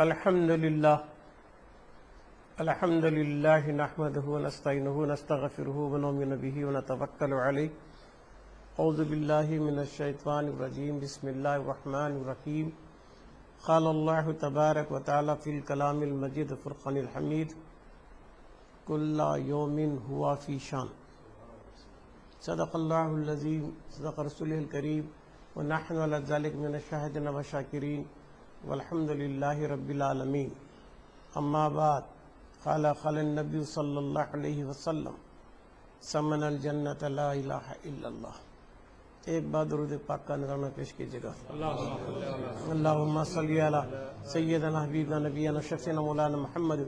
الحمد لله نحمده ونستعينه ونستغفره ونؤمن به ونتوكل عليه. أعوذ بالله من الشيطان الرجيم. بسم الله الرحمن الرحيم. قال الله تبارك وتعالى في الكلام المجيد فرقان الحميد: كل يوم هو في شان. صدق الله العظيم، صدق رسوله الكريم، ونحن على ذلك من الشاهدين والشاكرين، والحمد لله رب العالمين. اما بعد، قال النبی صلی اللہ علیہ وسلم: سمن الجنت لا الہ الا اللہ. ایک بار درود پاک کا نذرانہ پیش کیجیے گا. اللہم صلی علی سیدنا حبیبنا نبینا شفیعنا مولانا محمد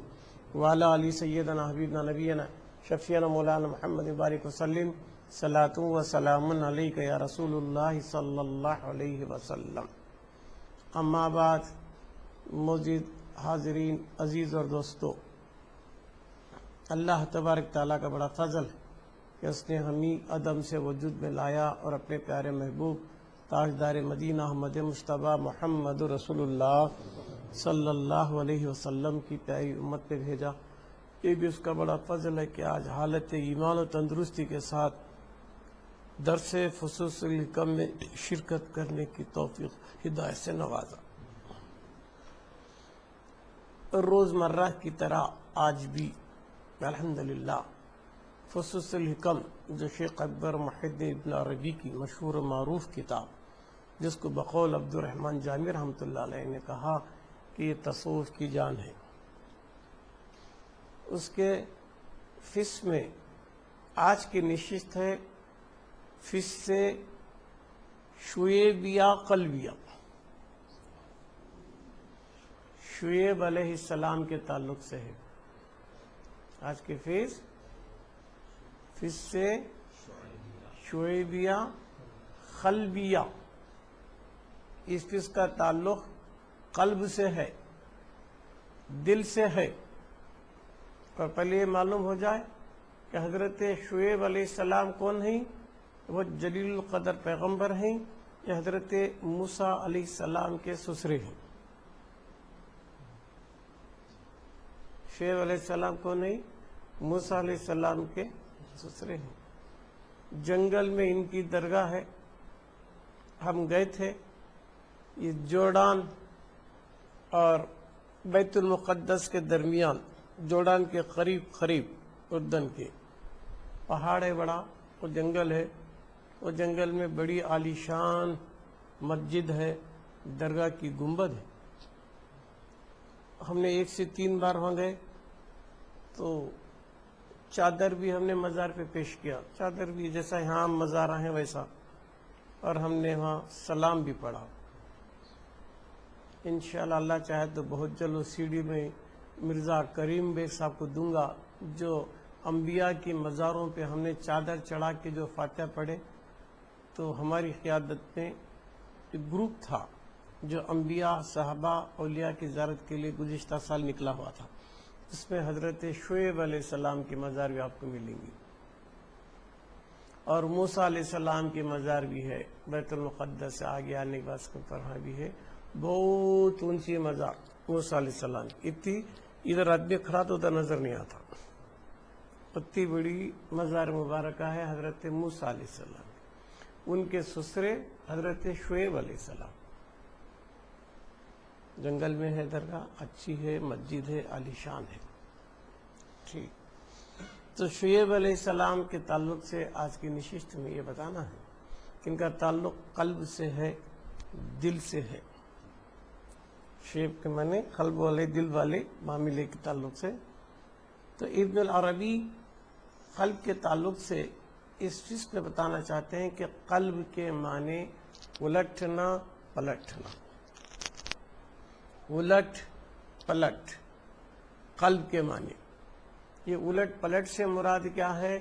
وعلی آل سیدنا حبیبنا نبینا شفیعنا مولانا محمد بارک وسلم. صلاۃ و سلام علیک یا رسول اللہ صلی اللہ علیہ وسلم. اما بعد، موجود حاضرین عزیز اور دوستو، اللہ تبارک تعالیٰ کا بڑا فضل کہ اس نے ہمیں عدم سے وجود میں لایا اور اپنے پیارے محبوب تاجدار مدینہ احمد مصطفیٰ محمد رسول اللہ صلی اللہ علیہ وسلم کی پیاری امت پہ بھیجا. یہ بھی اس کا بڑا فضل ہے کہ آج حالت ایمان و تندرستی کے ساتھ درس فصوص الحکم میں شرکت کرنے کی توفیق ہدایت سے نوازا. روزمرہ کی طرح آج بھی الحمدللہ فصوص الحکم، جو شیخ اکبر محی الدین ابن عربی کی مشہور و معروف کتاب، جس کو بقول عبد الرحمن جامی رحمۃ اللہ علیہ نے کہا کہ یہ تصوف کی جان ہے، اس کے فص میں آج کی نشست ہے فص سے شعیبیہ قلبیہ. شعیب علیہ السلام کے تعلق سے ہے آج کے فص سے شعیبیہ قلبیہ. اس فص کا تعلق قلب سے ہے، دل سے ہے. اور پہلے یہ معلوم ہو جائے کہ حضرت شعیب علیہ السلام کون ہیں؟ وہ جلیل القدر پیغمبر ہیں یا حضرت موسیٰ علیہ السلام کے سسرے ہیں؟ شعیب علیہ السلام کون ہیں؟ موسیٰ علیہ السلام کے سسرے ہیں. جنگل میں ان کی درگاہ ہے. ہم گئے تھے. یہ جورڈان اور بیت المقدس کے درمیان، جورڈان کے قریب اردن کے پہاڑ ہے بڑا، وہ جنگل ہے. وہ جنگل میں بڑی عالی شان مسجد ہے، درگاہ کی گنبد ہے. ہم نے 1 سے 3 بار وہاں گئے تو چادر بھی ہم نے مزار پہ پیش کیا، چادر بھی جیسا یہاں مزارہ ہیں ویسا، اور ہم نے وہاں سلام بھی پڑھا. انشاءاللہ اللہ چاہے تو بہت جلد سی ڈی میں مرزا کریم بیگ صاحب کو دوں گا. جو انبیاء کی مزاروں پہ ہم نے چادر چڑھا کے جو فاتحہ پڑھے، تو ہماری قیادت میں ایک گروپ تھا جو انبیاء، صحابہ، اولیاء کی زیارت کے لیے گزشتہ سال نکلا ہوا تھا. اس میں حضرت شعیب علیہ السلام کی مزار بھی آپ کو ملیں گی، اور موسیٰ علیہ السلام کی مزار بھی ہے. بیت المقدس سے آگے آنے کے بعد وہاں بھی ہے بہت اونچی مزار موسیٰ علیہ السلام کی. اتنی ادھر آدمی کھڑا تو ادھر نظر نہیں آتا. اتنی بڑی مزار مبارکہ ہے حضرت موسیٰ علیہ السلام. ان کے سسرے حضرت شعیب علیہ السلام. جنگل میں ہے درگاہ، اچھی ہے، مسجد ہے، عالی شان ہے. ٹھیک، تو شعیب علیہ السلام کے تعلق سے آج کی نشست میں یہ بتانا ہے کہ ان کا تعلق قلب سے ہے، دل سے ہے. شعیب کے معنی قلب والے، دل والے معاملے کے تعلق سے. تو ابن العربی قلب کے تعلق سے اس فص میں بتانا چاہتے ہیں کہ قلب کے معنی الٹنا پلٹنا، الٹ پلٹ قلب کے معنی. یہ الٹ پلٹ سے مراد کیا ہے؟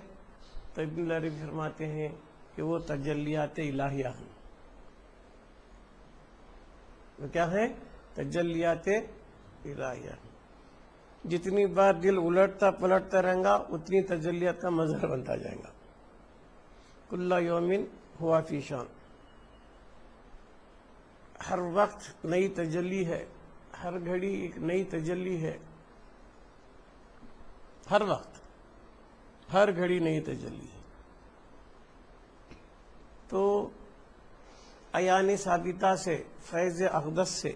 تو ابن العربی فرماتے ہیں کہ وہ تجلیات الہیہ ہیں. وہ کیا ہیں؟ تجلیات الہیہ. جتنی بار دل الٹتا پلٹتا رہے گا اتنی تجلیات کا مظہر بنتا جائے گا. کل یوم ہوا فی شان. ہر وقت نئی تجلی ہے، ہر گھڑی ایک نئی تجلی ہے، ہر وقت ہر گھڑی نئی تجلی ہے. تو عیان ثابتہ سے، فیض اقدس سے،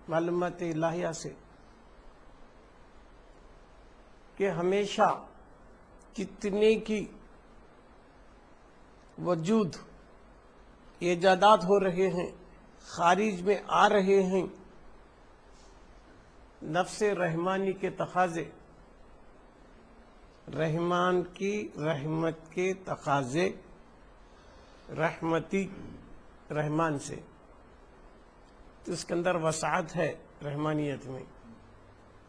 معلومات الہیہ سے کہ ہمیشہ کتنے کی وجود ایجادات ہو رہے ہیں، خارج میں آ رہے ہیں، نفس رحمانی کے تقاضے، رحمان کی رحمت کے تقاضے، رحمتی رحمان سے، تو اس کے اندر وسعت ہے رحمانیت میں،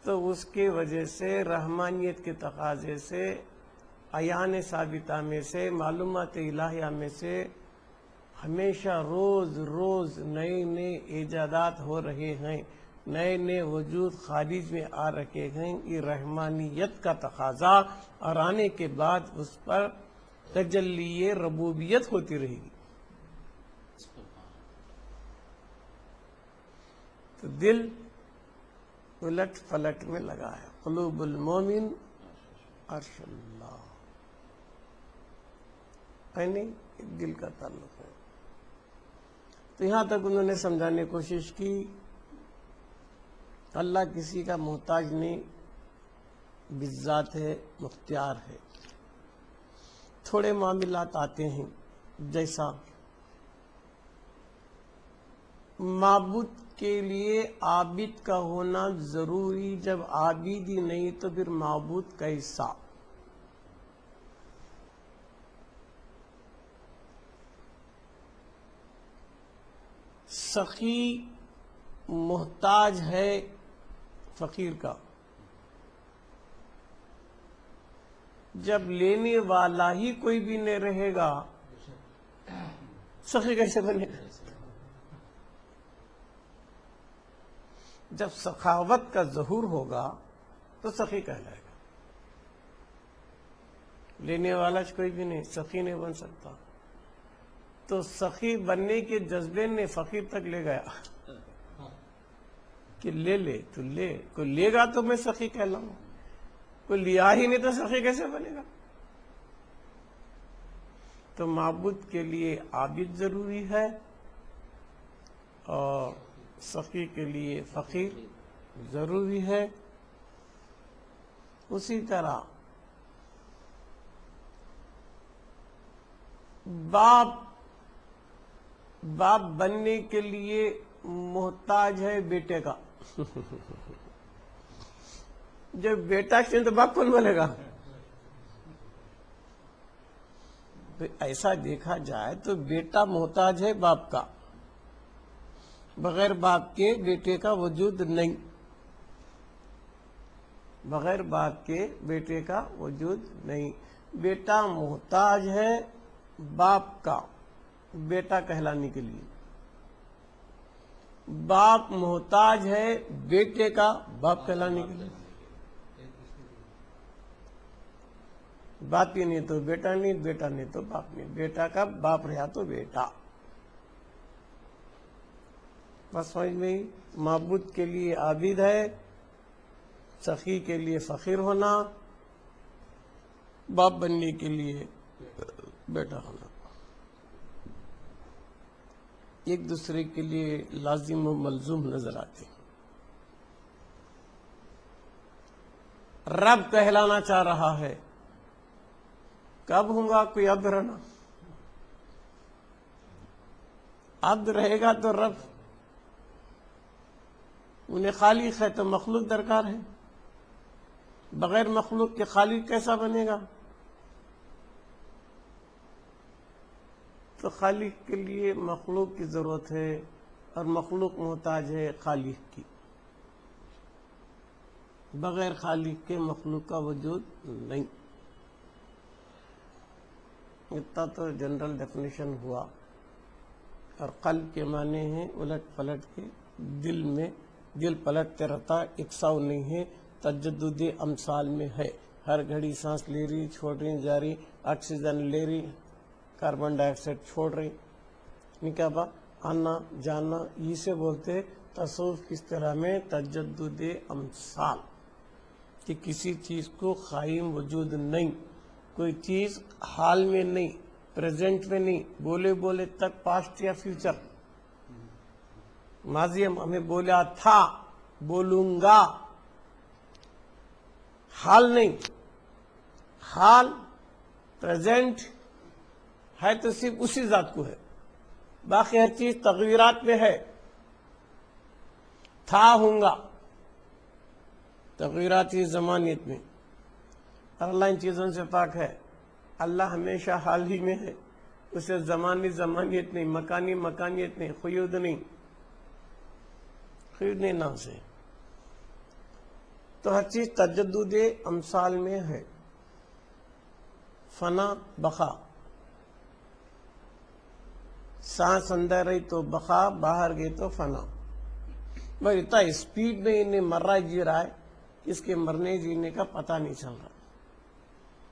تو اس کی وجہ سے رحمانیت کے تقاضے سے، عیان ثابتہ میں سے، معلومات الہیہ میں سے ہمیشہ روز روز نئے نئے ایجادات ہو رہے ہیں، نئے نئے وجود خارج میں آ رکھے ہیں. یہ رحمانیت کا تقاضا، اور آنے کے بعد اس پر تجلی ربوبیت ہوتی رہے گی. تو دل الٹ پلٹ میں لگا ہے. قلوب المومن عرش اللہ، یعنی دل کا تعلق ہے. تو یہاں تک انہوں نے سمجھانے کی کوشش کی اللہ کسی کا محتاج نہیں، بالذات ہے، مختار ہے. تھوڑے معاملات آتے ہیں، جیسا معبود کے لیے عابد کا ہونا ضروری، جب عابد ہی نہیں تو پھر معبود کیسا؟ سخی محتاج ہے فقیر کا، جب لینے والا ہی کوئی بھی نہیں رہے گا سخی کیسے بنے گا؟ جب سخاوت کا ظہور ہوگا تو سخی کہلائے گا. لینے والا کوئی بھی نہیں، سخی نہیں بن سکتا. تو سخی بننے کے جذبے نے فقیر تک لے گیا کہ لے لے تو لے، کوئی لے گا تو میں سخی کہلاؤں، کوئی لیا ہی نہیں تو سخی کیسے بنے گا؟ تو معبود کے لیے عابد ضروری ہے، اور سخی کے لیے فقیر ضروری ہے. اسی طرح باپ بننے کے لیے محتاج ہے بیٹے کا. جب بیٹا چاہیے تو باپ کون بنے گا؟ ایسا دیکھا جائے تو بیٹا محتاج ہے باپ کا، بغیر باپ کے بیٹے کا وجود نہیں، بغیر باپ کے بیٹے کا وجود نہیں. بیٹا محتاج ہے باپ کا بیٹا کہلانے کے لیے، باپ محتاج ہے بیٹے کا باپ کہلانے کے لیے. باپ ہی نہیں تو بیٹا نہیں، بیٹا نہیں تو باپ نہیں، بیٹا کا باپ رہا تو بیٹا. بس سمجھ میں ہی. معبود کے لیے عابد ہے، سخی کے لیے فقیر ہونا، باپ بننے کے لیے بیٹا ہونا، ایک دوسرے کے لیے لازم و ملزوم نظر آتے ہیں. رب کہلانا چاہ رہا ہے، کب ہوں گا کوئی عبد رہنا؟ عبد رہے گا تو رب. انہیں خالق ہے تو مخلوق درکار ہے، بغیر مخلوق کے خالق کیسا بنے گا؟ تو خالق کے لیے مخلوق کی ضرورت ہے، اور مخلوق محتاج ہے خالق کی. بغیر خالق کے مخلوق کا وجود نہیں. اتنا تو جنرل ڈیفینیشن ہوا. اور قلب کے معنی ہیں الٹ پلٹ کے، دل میں دل پلٹتے رہتا، اکساؤ نہیں ہے، تجدد امثال میں ہے. ہر گھڑی سانس لے رہی، چھوڑ رہی، جا رہی، آکسیجن لے رہی، کاربن ڈائی آکسائڈ چھوڑ رہی. نہیں کیا بات؟ آنا جانا، اسے بولتے تصوف کی اصطلاح میں تجدد امثال، کہ کسی چیز کو قائم وجود نہیں، کوئی چیز حال میں نہیں، پریزنٹ میں نہیں، بولے بولے تک پاسٹ یا فیوچر، ماضی ہمیں بولا تھا، بولوں گا، حال نہیں، حال پریزنٹ ہے تو صرف اسی ذات کو ہے، باقی ہر چیز تغیرات میں ہے، تھا ہوں گا، تغیراتی زمانیت میں، اور اللہ ان چیزوں سے پاک ہے۔ اللہ ہمیشہ حال ہی میں ہے، اسے زمانی زمانیت نہیں، مکانی مکانیت نہیں، قیود نہیں، قیود نہیں نام سے، تو ہر چیز تجدد امثال میں ہے۔ فنا بقا، سانس اندر رہی تو بقا، باہر گئی تو فنا۔ بھائی اتنا اسپیڈ میں انہیں مر رہا ہے جی رہا ہے، اس کے مرنے جینے کا پتہ نہیں چل رہا،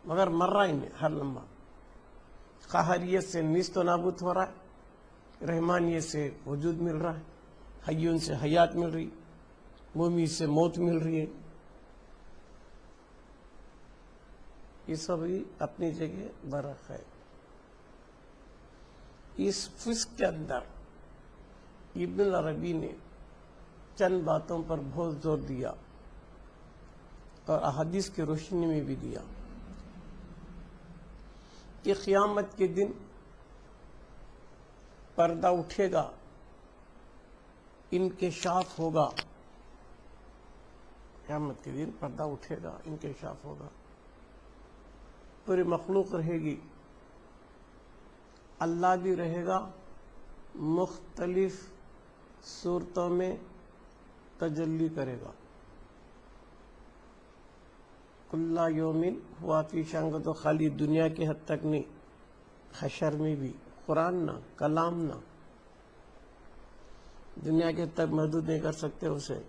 مگر مر رہا انہیں ہر لمحہ۔ قہریت سے نیست و نابود ہو رہا ہے، رحمانیت سے وجود مل رہا ہے، حیون سے حیات مل رہی، مومی سے موت مل رہی ہے، یہ سب ہی اپنی جگہ برق ہے۔ اس فسق کے اندر ابن العربی نے چند باتوں پر بہت زور دیا اور احادیث کی روشنی میں بھی دیا کہ قیامت کے دن پردہ اٹھے گا، انکشاف ہوگا، قیامت کے دن پردہ اٹھے گا، انکشاف ہوگا، پوری مخلوق رہے گی، اللہ بھی رہے گا، مختلف صورتوں میں تجلی کرے گا۔ کل یومن ہوا فی شان کا تو خالی دنیا کے حد تک نہیں، حشر میں بھی، قرآن نہ، کلام نہ، دنیا کے حد تک محدود نہیں کر سکتے اسے۔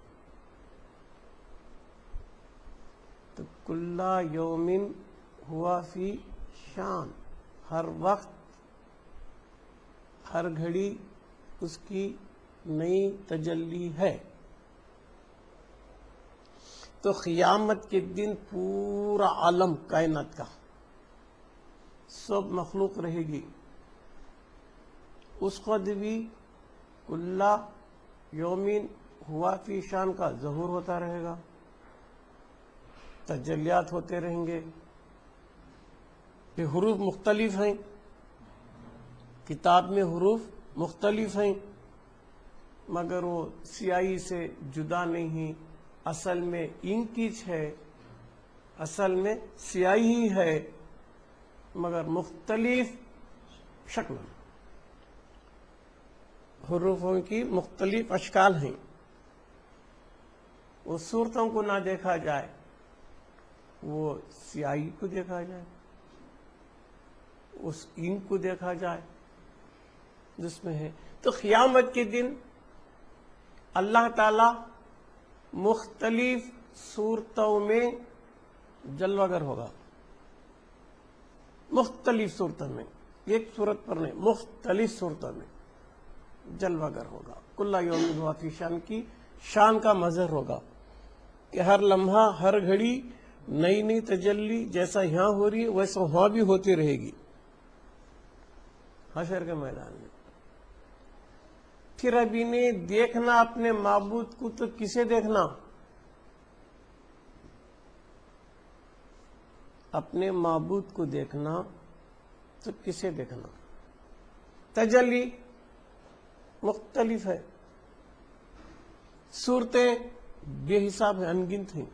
تو کل یومن ہوا فی شان، ہر وقت ہر گھڑی اس کی نئی تجلی ہے۔ تو قیامت کے دن پورا عالم کائنات کا سب مخلوق رہے گی، اس خود بھی کل یومین ہوا فی شان کا ظہور ہوتا رہے گا، تجلیات ہوتے رہیں گے۔ یہ حروف مختلف ہیں، کتاب میں حروف مختلف ہیں، مگر وہ سیاہی سے جدا نہیں ہیں، اصل میں انکیچ ہے، اصل میں سیاہی ہی ہے، مگر مختلف شکل، حروفوں کی مختلف اشکال ہیں۔ وہ صورتوں کو نہ دیکھا جائے، وہ سیاہی کو دیکھا جائے، اس انک کو دیکھا جائے جس میں ہے۔ تو قیامت کے دن اللہ تعالی مختلف صورتوں میں جلوہ گر ہوگا، مختلف صورتوں میں، ایک صورت پر نہیں، مختلف صورتوں میں جلوہ گر ہوگا۔ کل یوم ہوا فی شان کی شان کا مظہر ہوگا کہ ہر لمحہ ہر گھڑی نئی نئی تجلی جیسا یہاں ہو رہی ہے ویسا وہاں بھی ہوتی رہے گی حشر کے میدان میں۔ پھر ابھی نے دیکھنا اپنے معبود کو تو کسے دیکھنا؟ اپنے معبود کو دیکھنا تو کسے دیکھنا؟ تجلی مختلف ہے، صورتیں بے حساب ہیں، انگنت ہیں۔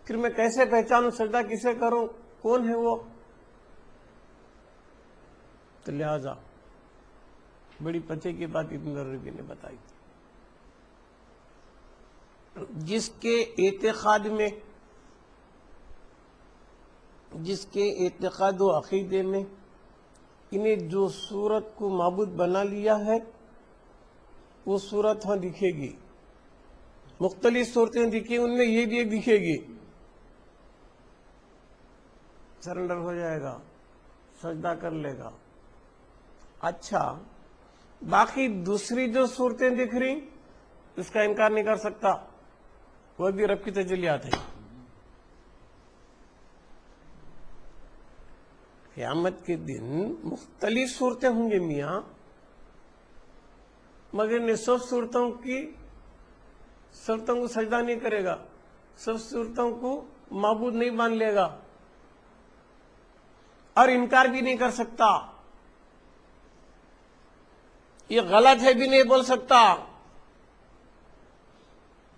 پھر میں کیسے پہچانوں سجدہ کسے کروں، کون ہے وہ؟ تو لہذا بڑی پتے کی بات ابن عربی نے بتائی، جس کے اعتقاد و عقیدے میں انہیں جو صورت کو معبود بنا لیا ہے وہ صورت ہاں دکھے گی، مختلف صورتیں دکھیں، ان میں یہ بھی ایک دکھے گی، سرنڈر ہو جائے گا، سجدہ کر لے گا، اچھا باقی دوسری جو صورتیں دکھ رہی اس کا انکار نہیں کر سکتا، وہ بھی رب کی تجلیات ہیں. قیامت کے دن مختلف صورتیں ہوں گے میاں، مگر ان سب صورتوں کو سجدہ نہیں کرے گا، سب صورتوں کو معبود نہیں مان لے گا اور انکار بھی نہیں کر سکتا. یہ غلط ہے بھی نہیں بول سکتا.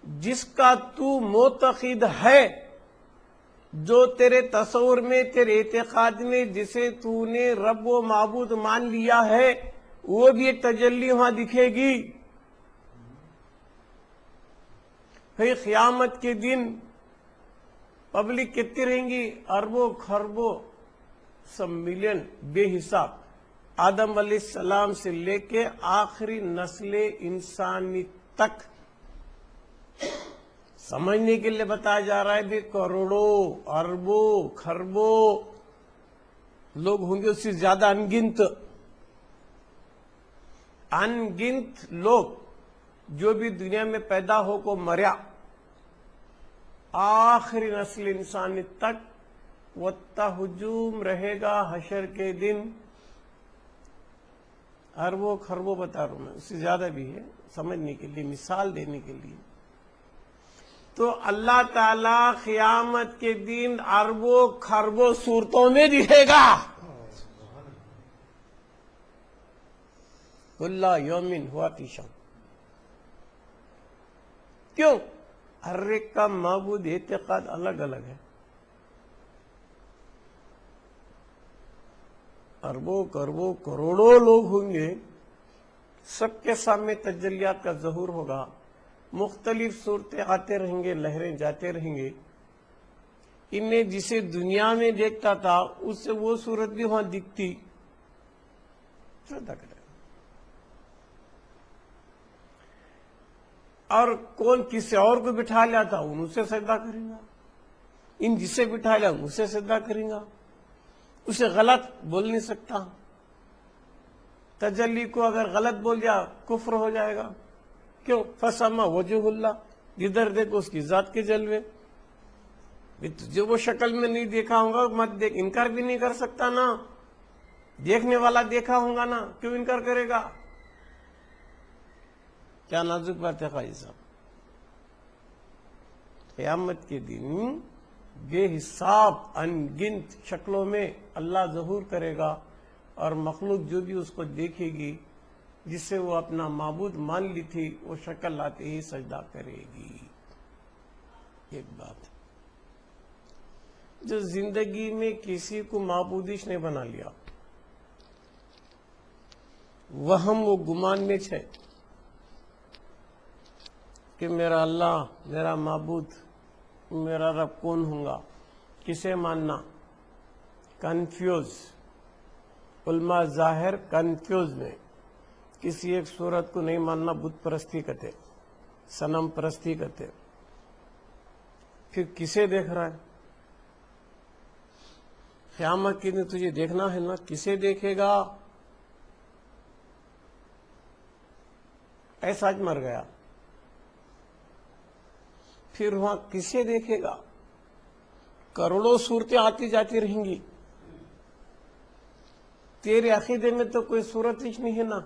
جس کا تو معتقد ہے، جو تیرے تصور میں، تیرے اعتقاد میں جسے تو نے رب و معبود مان لیا ہے، وہ بھی ایک تجلی وہاں دکھے گی. پھر قیامت کے دن پبلک کتنی رہیں گی؟ اربوں خربوں، سب ملین بے حساب، آدم علیہ السلام سے لے کے آخری نسل انسانی تک. سمجھنے کے لیے بتایا جا رہا ہے بھی کروڑوں اربوں خربوں لوگ ہوں گے، اس سے زیادہ انگنت لوگ جو بھی دنیا میں پیدا ہو کو مریا، آخری نسل انسانی تک وطا ہجوم رہے گا حشر کے دن. اربوں خربوں بتا رہا ہوں میں، اس سے زیادہ بھی ہے، سمجھنے کے لیے، مثال دینے کے لیے. تو اللہ تعالی قیامت کے دن اربوں خربوں صورتوں میں دکھے گا. کل یوم ہوا فی شأن. کیوں؟ ہر ایک کا معبود اعتقاد الگ الگ ہے. اربوں خربوں کروڑوں لوگ ہوں گے، سب کے سامنے تجلیات کا ظہور ہوگا، مختلف صورتیں آتے رہیں گے، لہریں جاتے رہیں گے. ان میں جسے دنیا میں دیکھتا تھا اس سے وہ صورت بھی وہاں دکھتی. اور کون کسی اور کو بٹھا لیا تھا ان سے سجدہ کریں گا، ان جسے بٹھا لیا ان سے سجدہ کریں گا. اسے غلط بول نہیں سکتا. تجلی کو اگر غلط بول دیا کفر ہو جائے گا. کیوں؟ فسما وجہ اللہ، جدھر دیکھو اس کی ذات کے جلوے. تجھے وہ شکل میں نہیں دیکھا ہوگا مت دیکھ. انکار بھی نہیں کر سکتا نا، دیکھنے والا دیکھا ہوگا نا، کیوں انکار کرے گا؟ کیا نازک بات ہے قاضی صاحب. قیامت کے دن بے حساب انگنت شکلوں میں اللہ ظہور کرے گا، اور مخلوق جو بھی اس کو دیکھے گی جس سے وہ اپنا معبود مان لی تھی، وہ شکل لاتے ہی سجدہ کرے گی. ایک بات جو زندگی میں کسی کو معبودیش نہیں بنا لیا، وہم و گمان میں ہے کہ میرا اللہ، میرا معبود، میرا رب کون ہوں گا، کسے ماننا. کنفیوز علماء ظاہر کنفیوز میں کسی ایک صورت کو نہیں ماننا، بت پرستی کرتے، صنم پرستی کرتے. پھر کسے دیکھ رہا ہے؟ قیامت کے دن تجھے دیکھنا ہے نا، کسے دیکھے گا؟ ایسا آج مر گیا، پھر وہاں کسے دیکھے گا؟ کروڑوں صورتیں آتی جاتی رہیں گی. تیرے عقیدے میں تو کوئی صورت ہی نہیں ہے نا،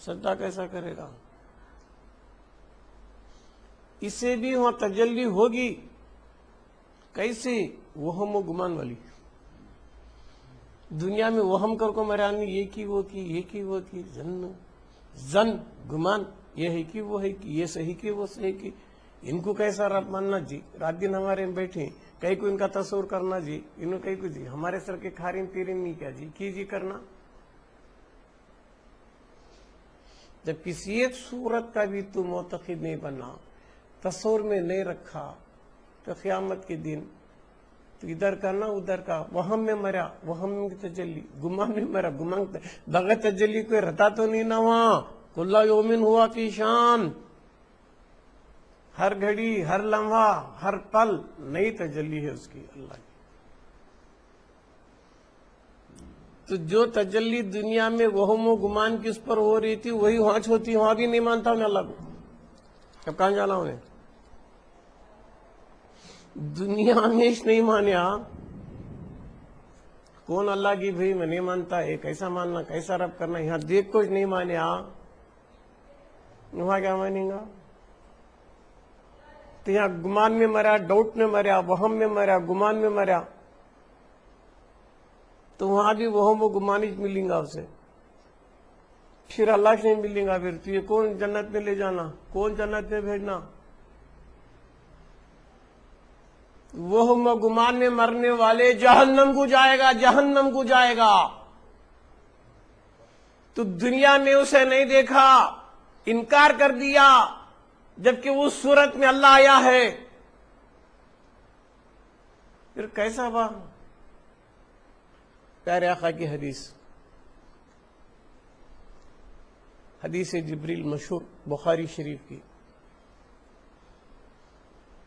سجدہ کیسا کرے گا؟ اسے بھی وہاں تجلی ہوگی. کیسے؟ وہم و گمان والی. دنیا میں وہم کر کو مرانی، یہ کی وہ کی، یہ کی وہ کی، زن گمان، یہ ہے کہ وہ ہے کہ، یہ صحیح کی وہ صحیح کی. ان کو کیسا رب ماننا جی؟ رات دن ہمارے میں بیٹھے، کئی کو ان کا تصور کرنا جی، انہوں کئی کو جی ہمارے سر کے کھاریم پیریم نہیں کیا جی کی جی کرنا. جب کسی ایک صورت کا بھی تو معتقد نہیں بنا، تصور میں نہیں رکھا، تو قیامت کے دن تو ادھر کا نہ ادھر کا، وہم میں مرا، وہم میں تجلی، گمان میں مرا، گمان بغیر تجلی کوئی رہتا تو نہیں نا وہاں. کل یوم ہوا فی شان. ہر گھڑی، ہر لمحہ، ہر پل نئی تجلی ہے اس کی، اللہ کی. تو جو تجلی دنیا میں وہم و گمان کس پر ہو رہی تھی وہی وہاں ہوتی، وہاں بھی نہیں مانتا ہوں اللہ کو، اب کہاں جانا انہیں؟ دنیا میں اس نہیں مانیا، کون اللہ کی بھائی میں نہیں مانتا، یہ کیسا ماننا، کیسا رب کرنا، یہاں دیکھ کچھ نہیں مانیا، وہاں کیا مانیں گا؟ تو یہاں گمان میں مریا، ڈاؤٹ میں مریا، وہم میں مریا، گمان میں مریا، تو وہاں بھی وہم و گمان ہی ملیں گا اسے، پھر اللہ سے نہیں ملیں گا، پھر تو یہ کون جنت میں لے جانا، کون جنت میں بھیجنا؟ وہم و گمان میں مرنے والے جہنم کو جائے گا، جہنم کو جائے گا۔ تو دنیا میں اسے نہیں دیکھا، انکار کر دیا، جبکہ اس صورت میں اللہ آیا ہے، پھر کیسا با؟ پیارے آقا کی حدیث، حدیث جبریل مشہور بخاری شریف کی،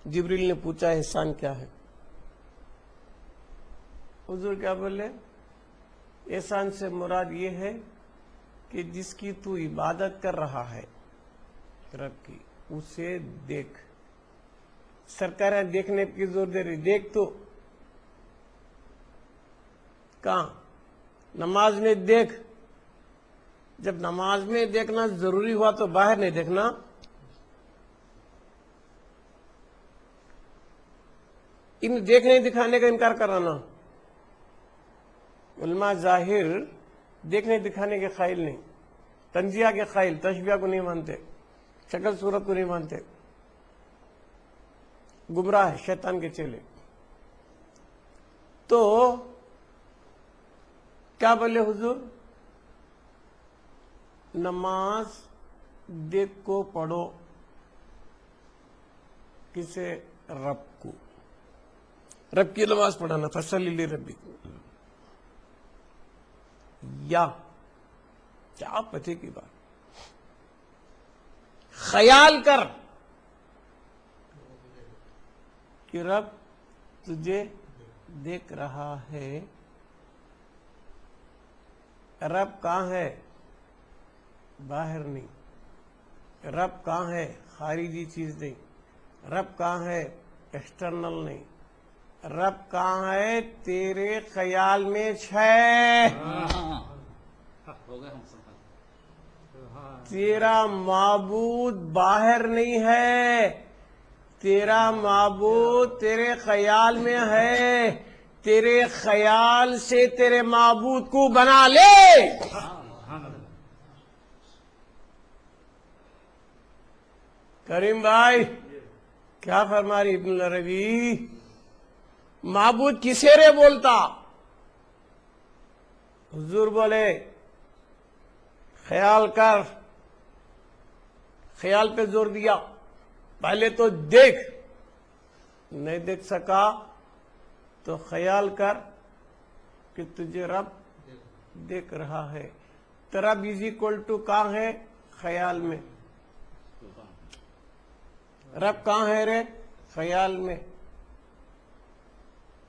جبریل نے پوچھا احسان کیا ہے؟ حضور کیا بولے؟ احسان سے مراد یہ ہے کہ جس کی تو عبادت کر رہا ہے رب کی، اسے دیکھ۔ سرکار دیکھنے کی زور دے رہی، دیکھ تو کہاں؟ نماز میں دیکھ، جب نماز میں دیکھنا ضروری ہوا تو باہر نہیں دیکھنا۔ ان دیکھنے دکھانے کا انکار کرانا، علماء ظاہر دیکھنے دکھانے کے قائل نہیں، تنزیہ کے قائل، تشبیہ کو نہیں مانتے، شکل صورت کو نہیں مانتے، گمراہ ہے، شیطان کے چیلے۔ تو کیا بولے حضور؟ نماز دیکھ کو پڑھو، کسے؟ رب کو، رب کی نماز پڑھانا، فصلی لربک، یا کیا پتے کی بات، خیال کر کہ رب تجھے دیکھ رہا ہے۔ رب کہاں ہے؟ باہر نہیں۔ رب کہاں ہے؟ خارجی چیز نہیں۔ رب کہاں ہے؟ ایکسٹرنل نہیں۔ رب کہاں ہے؟ تیرے خیال میں ہے۔ تیرا معبود باہر نہیں ہے، تیرا معبود تیرے خیال میں ہے۔ تیرے خیال سے تیرے معبود کو بنا لے۔ کریم بھائی کیا فرما رہی ابن العربی؟ معبود کسے رے بولتا؟ حضور بولے خیال کر، خیال پہ زور دیا، پہلے تو دیکھ، نہیں دیکھ سکا تو خیال کر کہ تجھے رب دیکھ رہا ہے۔ تو رب از اکول ٹو کہاں ہے؟ خیال میں۔ رب کہاں ہے رے؟ خیال میں۔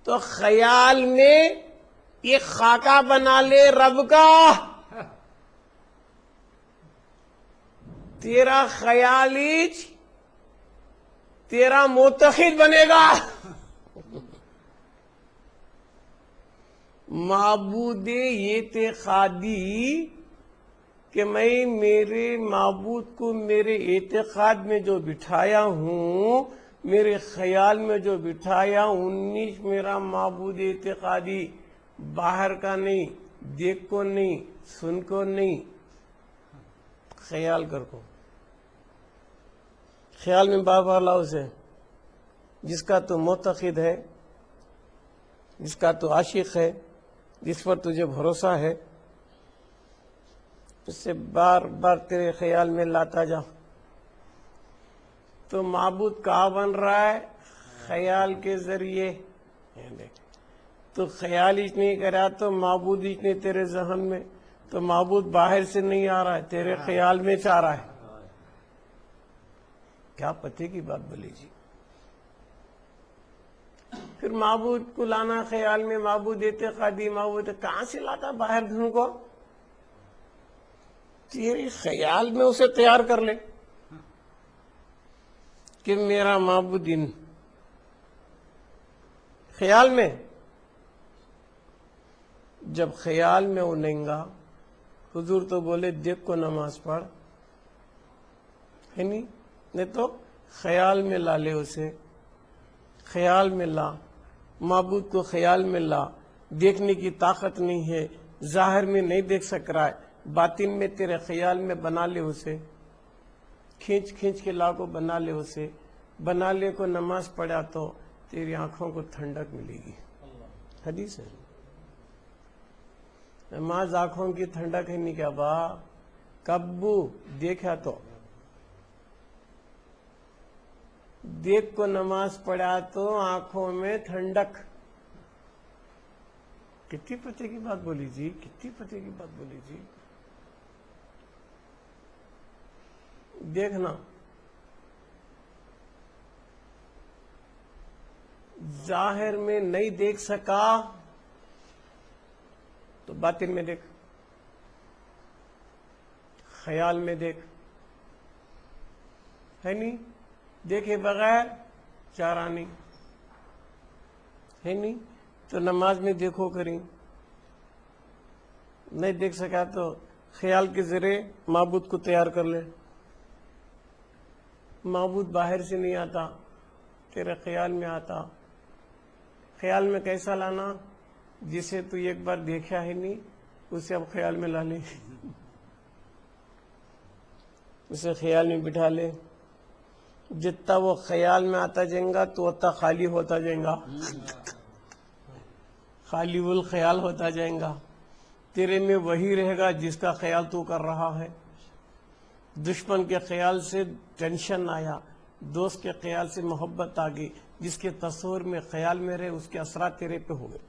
تو خیال میں ایک خاکہ بنا لے رب کا، تیرا خیالی تیرا معتقد بنے گا۔ معبود اعتقادی کہ میں میرے معبود کو میرے اعتقاد میں جو بٹھایا ہوں، میرے خیال میں جو بٹھایا، انیس میرا معبود اعتقادی، باہر کا نہیں، دیکھ کو نہیں، سن کو نہیں، خیال کر کو۔ خیال میں بار بار لاؤ اسے، جس کا تو معتقد ہے، جس کا تو عاشق ہے، جس پر تجھے بھروسہ ہے، اس سے بار بار تیرے خیال میں لاتا جا۔ تو معبود کہاں بن رہا ہے؟ خیال کے ذریعے۔ تو خیال ہی نہیں کرا تو معبود ہی نہیں تیرے ذہن میں، تو معبود باہر سے نہیں آ رہا ہے، تیرے خیال میں چاہ رہا ہے۔ کیا پتے کی بات بولی جی؟ پھر معبود کو لانا خیال میں، معبود اعتقادی، معبود کہاں سے لاتا باہر دھن کو؟ تیرے خیال میں اسے تیار کر لے کہ میرا معبود ان خیال میں. جب خیال میں وہ نہیں گا، حضور تو بولے دیکھ کو نماز پڑھ، ہے نہیں تو خیال میں لا لے اسے، خیال میں لا، معبود کو خیال میں لا. دیکھنے کی طاقت نہیں ہے، ظاہر میں نہیں دیکھ سک رہا ہے، باطن میں تیرے خیال میں بنا لے اسے، کھینچ کھینچ کے لا کو بنا لے اسے، بنا لے کو نماز پڑھا تو تیری آنکھوں کو ٹھنڈک ملے گی. حدیث ہے. نماز آنکھوں کی ٹھنڈک ہے نہیں کیا با؟ کبو دیکھا تو دیکھ کو نماز پڑھا تو آنکھوں میں ٹھنڈک. کتنی پتے کی بات بولی جی، کتنی پتے کی بات بولی جی. دیکھنا ظاہر میں نہیں دیکھ سکا تو باطن میں دیکھ، خیال میں دیکھ، ہے نہیں؟ دیکھے بغیر چارہ نہیں، ہے نہیں؟ تو نماز میں دیکھو کریں. نہیں دیکھ سکا تو خیال کے ذریعے معبود کو تیار کر لے. معبود باہر سے نہیں آتا، تیرے خیال میں آتا. خیال میں کیسا لانا؟ جسے تو ایک بار دیکھا ہے نہیں اسے اب خیال میں لا لے، اسے خیال میں بٹھا لے. جتنا وہ خیال میں آتا جائیں گا تو اتنا خالی ہوتا جائیں گا، خالی الخیال ہوتا جائیں گا. تیرے میں وہی رہے گا جس کا خیال تو کر رہا ہے. دشمن کے خیال سے ٹینشن آیا، دوست کے خیال سے محبت آ گئی، جس کے تصور میں خیال میں رہے اس کے اثرات تیرے پہ ہو گئے.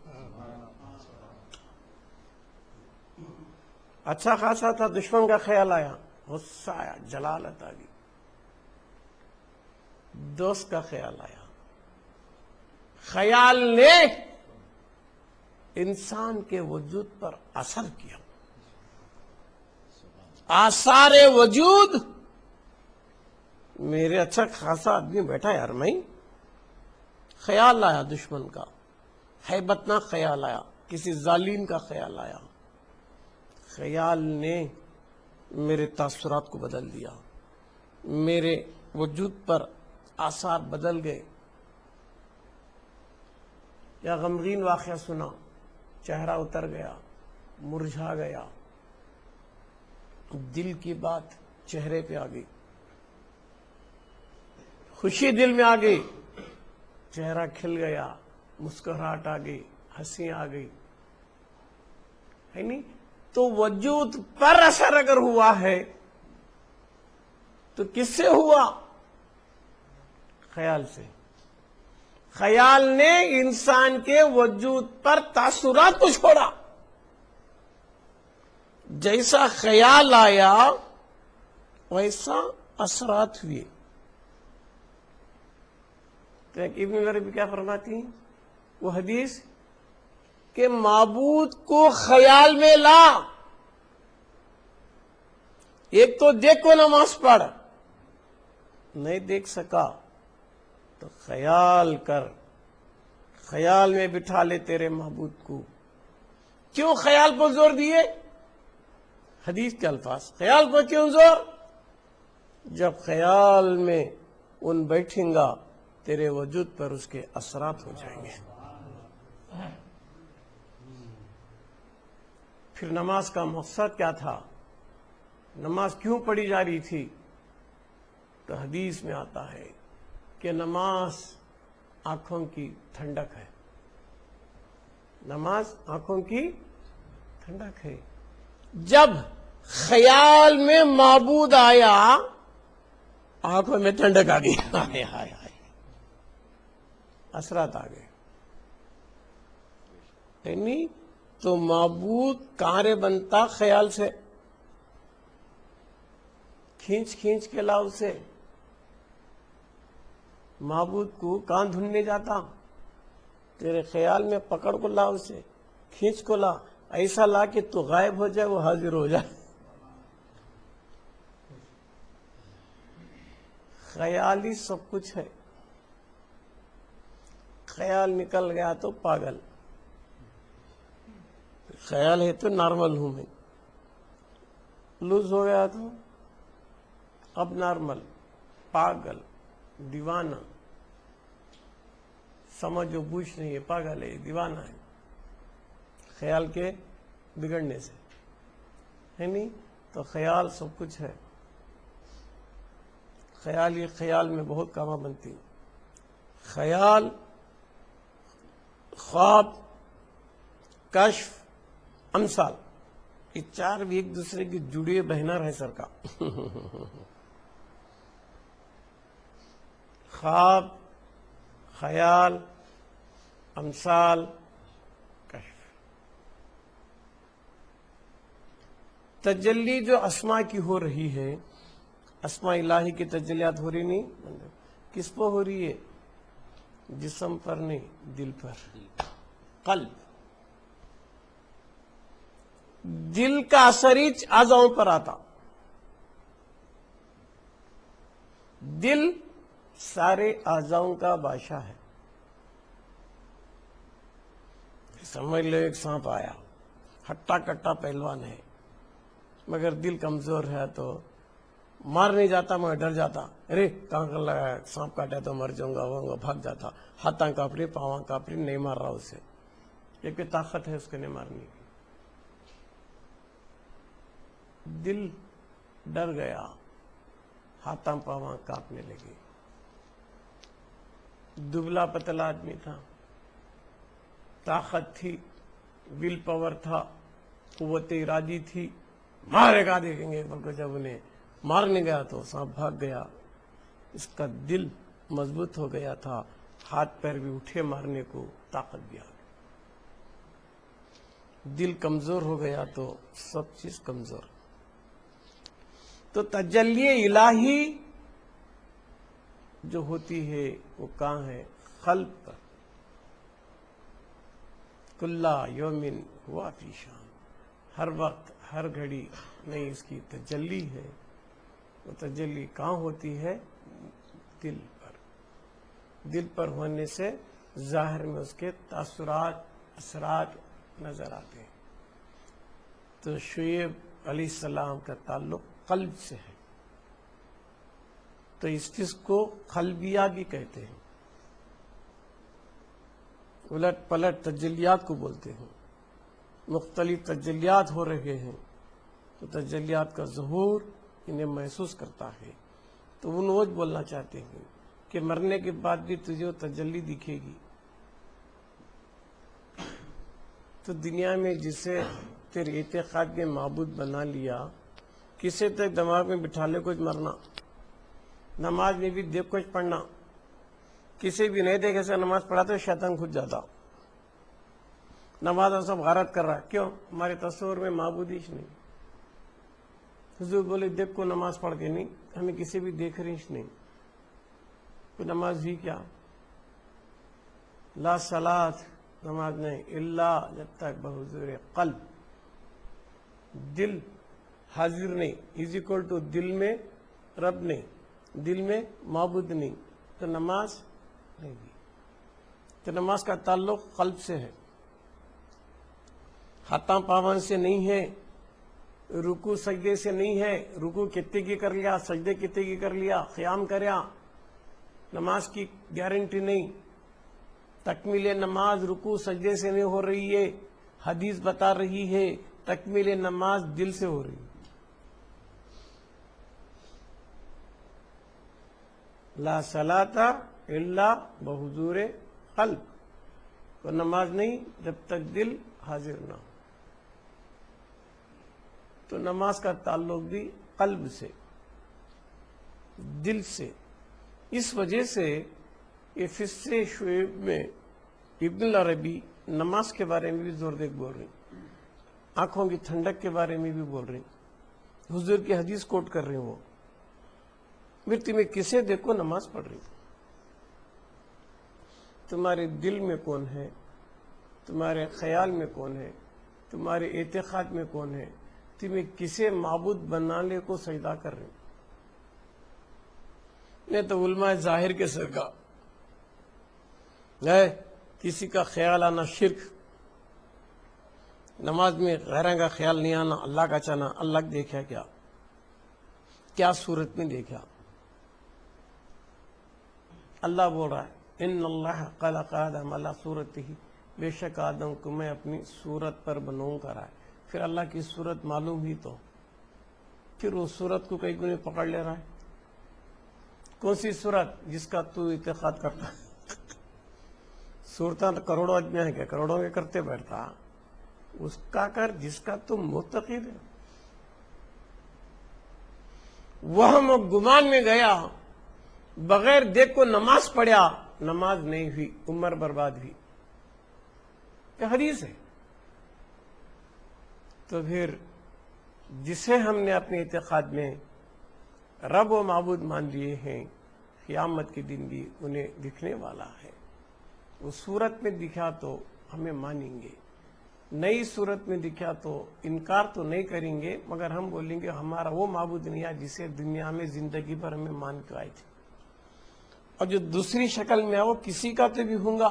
اچھا خاصا تھا، دشمن کا خیال آیا، غصہ آیا، جلالت آ گئی. دوست کا خیال آیا، خیال نے انسان کے وجود پر اثر کیا. آثار وجود، میرے اچھا خاصا آدمی بیٹھا یار، میں خیال آیا دشمن کا، ہیبتناک خیال آیا، کسی ظالم کا خیال آیا. خیال نے میرے تاثرات کو بدل دیا، میرے وجود پر آثار بدل گئے. یا غمگین واقعہ سنا، چہرہ اتر گیا، مرجھا گیا، دل کی بات چہرے پہ آ گئی. خوشی دل میں آ گئی، چہرہ کھل گیا، مسکراہٹ آ گئی، ہنسی آ گئی، ہے نہیں؟ تو وجود پر اثر اگر ہوا ہے تو کس سے ہوا؟ خیال سے. خیال نے انسان کے وجود پر تاثرات کو چھوڑا. جیسا خیال آیا ویسا اثرات ہوئے. تو ایک ابن عربی کیا فرماتی ہیں وہ حدیث کہ معبود کو خیال میں لا. ایک تو دیکھ کو نماز پڑھ، نہیں دیکھ سکا تو خیال کر، خیال میں بٹھا لے تیرے معبود کو. کیوں خیال پر زور دیے؟ حدیث کے الفاظ. خیال پر کیوں زور؟ جب خیال میں ان بیٹھیں گا تیرے وجود پر اس کے اثرات ہو جائیں گے. پھر نماز کا مقصد کیا تھا؟ نماز کیوں پڑھی جا رہی تھی؟ تو حدیث میں آتا ہے کہ نماز آنکھوں کی ٹھنڈک ہے. نماز آنکھوں کی ٹھنڈک ہے. جب خیال میں معبود آیا آنکھوں میں ٹھنڈک آ گئی، ہائے ہائے ہائے، اثرات آ گئے. یعنی تو معبود کہاں رے بنتا؟ خیال سے. کھینچ کھینچ کے لا اسے. معبود کو کہاں ڈھونڈنے جاتا؟ تیرے خیال میں پکڑ کو لا، اسے کھینچ کو لا، ایسا لا کہ تو غائب ہو جائے، وہ حاضر ہو جائے۔ خیال ہی سب کچھ ہے، خیال نکل گیا تو پاگل، خیال ہے تو نارمل ہوں میں، لوز ہو گیا تو اب نارمل، پاگل، دیوانہ، سمجھ و بوجھ نہیں ہے، پاگل ہے، دیوانہ ہے، خیال کے بگڑنے سے ہے نہیں؟ تو خیال سب کچھ ہے، خیال ہی خیال میں بہت کاماں بنتی، خیال، خواب، کشف، امثال، یہ چار بھی ایک دوسرے کی جڑیے بہنا رہے سر کا۔ خواب، خیال، امثال، کشف۔ تجلی جو اسماء کی ہو رہی ہے، اسماء الہی کی تجلیات ہو رہی نہیں، کس پر ہو رہی ہے؟ جسم پر نہیں، دل پر، قلب۔ دل کا اثر ہی اعضاؤں پر آتا، دل سارے اعضاؤں کا بادشاہ ہے۔ سمجھ لو ایک سانپ آیا، ہٹا کٹا پہلوان ہے، مگر دل کمزور ہے تو مار نہیں جاتا، میں ڈر جاتا، ارے کہاں کر لگا سانپ کاٹا تو مر جاؤں گا، بھاگ جاتا، ہاتھاں کاپڑی، پاواں کاپڑی، نہیں مار رہا اسے، ایک طاقت ہے اس کو نہیں مارنے کی۔ دل ڈر گیا، ہاتھاں پاواں کاپنے لگے، دبلا پتلا آدمی تھا، طاقت تھی، ول پاور تھا، قوت ارادی تھی، مارے گا دیکھیں گے، بلکہ جب انہیں مارنے گیا تو سانپ بھاگ گیا۔ اس کا دل مضبوط ہو گیا تھا، ہاتھ پیر بھی اٹھے مارنے کو، طاقت بھی آ گئی۔ دل کمزور ہو گیا تو سب چیز کمزور۔ تو تجلی الہی جو ہوتی ہے وہ کہاں ہے؟ قلب پر۔ کلا یومن ہوا فی شان، ہر وقت ہر گھڑی نہیں اس کی تجلی ہے۔ وہ تجلی کہاں ہوتی ہے؟ دل پر۔ دل پر ہونے سے ظاہر میں اس کے تاثرات، اثرات نظر آتے ہیں۔ تو شعیب علیہ السلام کا تعلق قلب سے ہے، تو اس چیز کو قلبیہ بھی کہتے ہیں، الٹ پلٹ تجلیات کو بولتے ہیں۔ مختلف تجلیات ہو رہے ہیں تو تجلیات کا ظہور انہیں محسوس کرتا ہے، تو وہ نوج بولنا چاہتے ہیں کہ مرنے کے بعد بھی تجھے وہ تجلی دکھے گی۔ تو دنیا میں جسے تیرے اعتقاد میں معبود بنا لیا، کسے تک دماغ میں بٹھا لے کچھ مرنا، نماز میں بھی دیکھ کچھ پڑھنا، کسی بھی نہیں دیکھے سے نماز پڑھا تو شیطان کھد جاتا، نماز سب غارت کر رہا ہے، کیوں؟ ہمارے تصور میں معبودیش نہیں۔ حضور بولے دیکھ کو نماز پڑھ کے نہیں، ہمیں کسی بھی دیکھ رہیش نہیں، تو نماز بھی کیا؟ لا صلاۃ، نماز نہیں، الا جب تک بحضور قلب، دل حاضر نہیں، از اکول ٹو دل میں رب نہیں، دل میں معبود نہیں، تو نماز نہیں دی۔ تو نماز کا تعلق قلب سے ہے، ہاتھاں پاواں سے نہیں ہے، رکوع سجدے سے نہیں ہے، رکوع کتنے کی کر لیا، سجدے کتنے کی کر لیا، قیام کریا، نماز کی گارنٹی نہیں۔ تکمیل نماز رکوع سجدے سے نہیں ہو رہی ہے، حدیث بتا رہی ہے تکمیل نماز دل سے ہو رہی ہے۔ لا صلاۃ الا بحضور قلب، تو نماز نہیں جب تک دل حاضر نہ ہو۔ تو نماز کا تعلق بھی قلب سے، دل سے۔ اس وجہ سے یہ فص شعیب میں ابن العربی نماز کے بارے میں بھی زور دے بول رہے ہیں، آنکھوں کی ٹھنڈک کے بارے میں بھی بول رہے ہیں، حضور کی حدیث کوٹ کر رہے ہیں وہ، مرتی میں کسے دیکھو نماز پڑھ رہی۔ تمہارے دل میں کون ہے، تمہارے خیال میں کون ہے، تمہارے اعتقاد میں کون ہے، تمہیں کسے معبود بنانے کو سجدہ کر رہے. میں تو علماء ظاہر کے سرکا ہے کسی کا خیال آنا شرک، نماز میں غیروں کا خیال نہیں آنا، اللہ کا چاہنا. اللہ دیکھا کیا صورت میں دیکھا؟ اللہ بول رہا ہے ان اللہ خلق آدم علی صورتہ، بے شک آدم کو میں اپنی صورت پر بناؤں کرا ہے. پھر اللہ کی صورت معلوم ہی تو پھر اس صورت کو کئی گنے پکڑ لے رہا ہے. کون سی صورت؟ جس کا تو اعتقاد کرتا ہے. صورتیں کروڑوں آدمی ہیں، کیا کروڑوں کے کرتے بیٹھتا؟ اس کا کر جس کا تم معتقد ہے. وہم و گمان میں گیا، بغیر دیکھ کو نماز پڑھیا، نماز نہیں ہوئی، عمر برباد ہوئی. یہ حدیث ہے. تو پھر جسے ہم نے اپنے اعتقاد میں رب و معبود مان لیے ہیں، قیامت کے دن بھی انہیں دکھنے والا ہے. وہ صورت میں دکھا تو ہمیں مانیں گے، نئی صورت میں دکھا تو انکار تو نہیں کریں گے، مگر ہم بولیں گے ہمارا وہ معبود نہیں ہے جسے دنیا میں زندگی بھر ہمیں مان کے آئے تھے. اور جو دوسری شکل میں ہے وہ کسی کا تو بھی ہوں گا،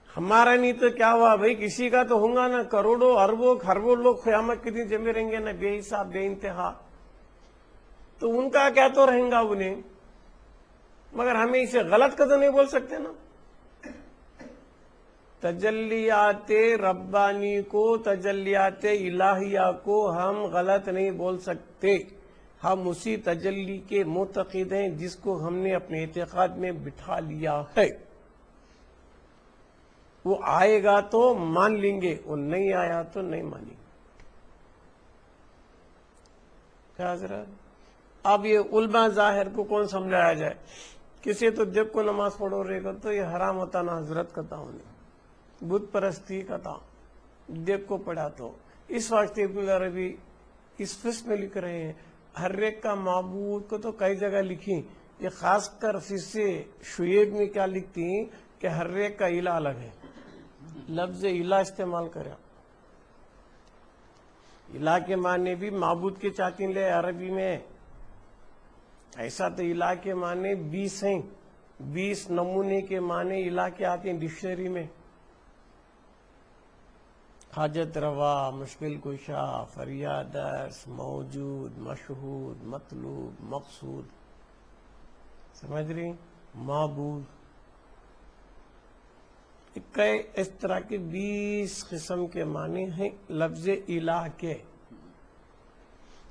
ہمارا نہیں تو کیا ہوا بھائی، کسی کا تو ہوں گا نا. کروڑوں اربوں خربوں لوگ قیامت کے دن جمے رہیں گے نا، بے حساب بے انتہا. تو ان کا کیا تو رہیں گا انہیں، مگر ہمیں اسے غلط کا تو نہیں بول سکتے نا. تجلیات ربانی کو، تجلیات الہیہ کو ہم غلط نہیں بول سکتے. ہم اسی تجلی کے معتقد ہیں جس کو ہم نے اپنے اعتقاد میں بٹھا لیا ہے. وہ آئے گا تو مان لیں گے، وہ نہیں آیا تو نہیں مانیں گے. کیا حضرت؟ اب یہ علماء ظاہر کو کون سمجھایا جائے؟ کسی تو دیکھ کو نماز پڑھو رہے گا تو یہ حرام ہوتا نا حضرت کا تھا، انہیں بت پرستی کا تھا. دیکھ کو پڑھا تو اس واسطے ابن عربی اس فصل میں لکھ رہے ہیں ہر ایک کا معبود کو تو کئی جگہ لکھی. یہ خاص کر فصے شعیب میں کیا لکھتی ہیں کہ ہر ایک کا الہ الگ ہے. لفظ الہ استعمال کرا. الہ کے معنی بھی معبود کے چاہتی لے عربی میں. ایسا تو الہ کے معنی 20 ہیں، 20 نمونے کے معنی الہ کے آتے ہیں ڈکشنری میں. حاجت روا، مشکل کشا، فریادرس، موجود، مشہود، مطلوب، مقصود. سمجھ رہی؟ معبود. کئی اس طرح کے 20 قسم کے معنی ہیں لفظ الہ کے.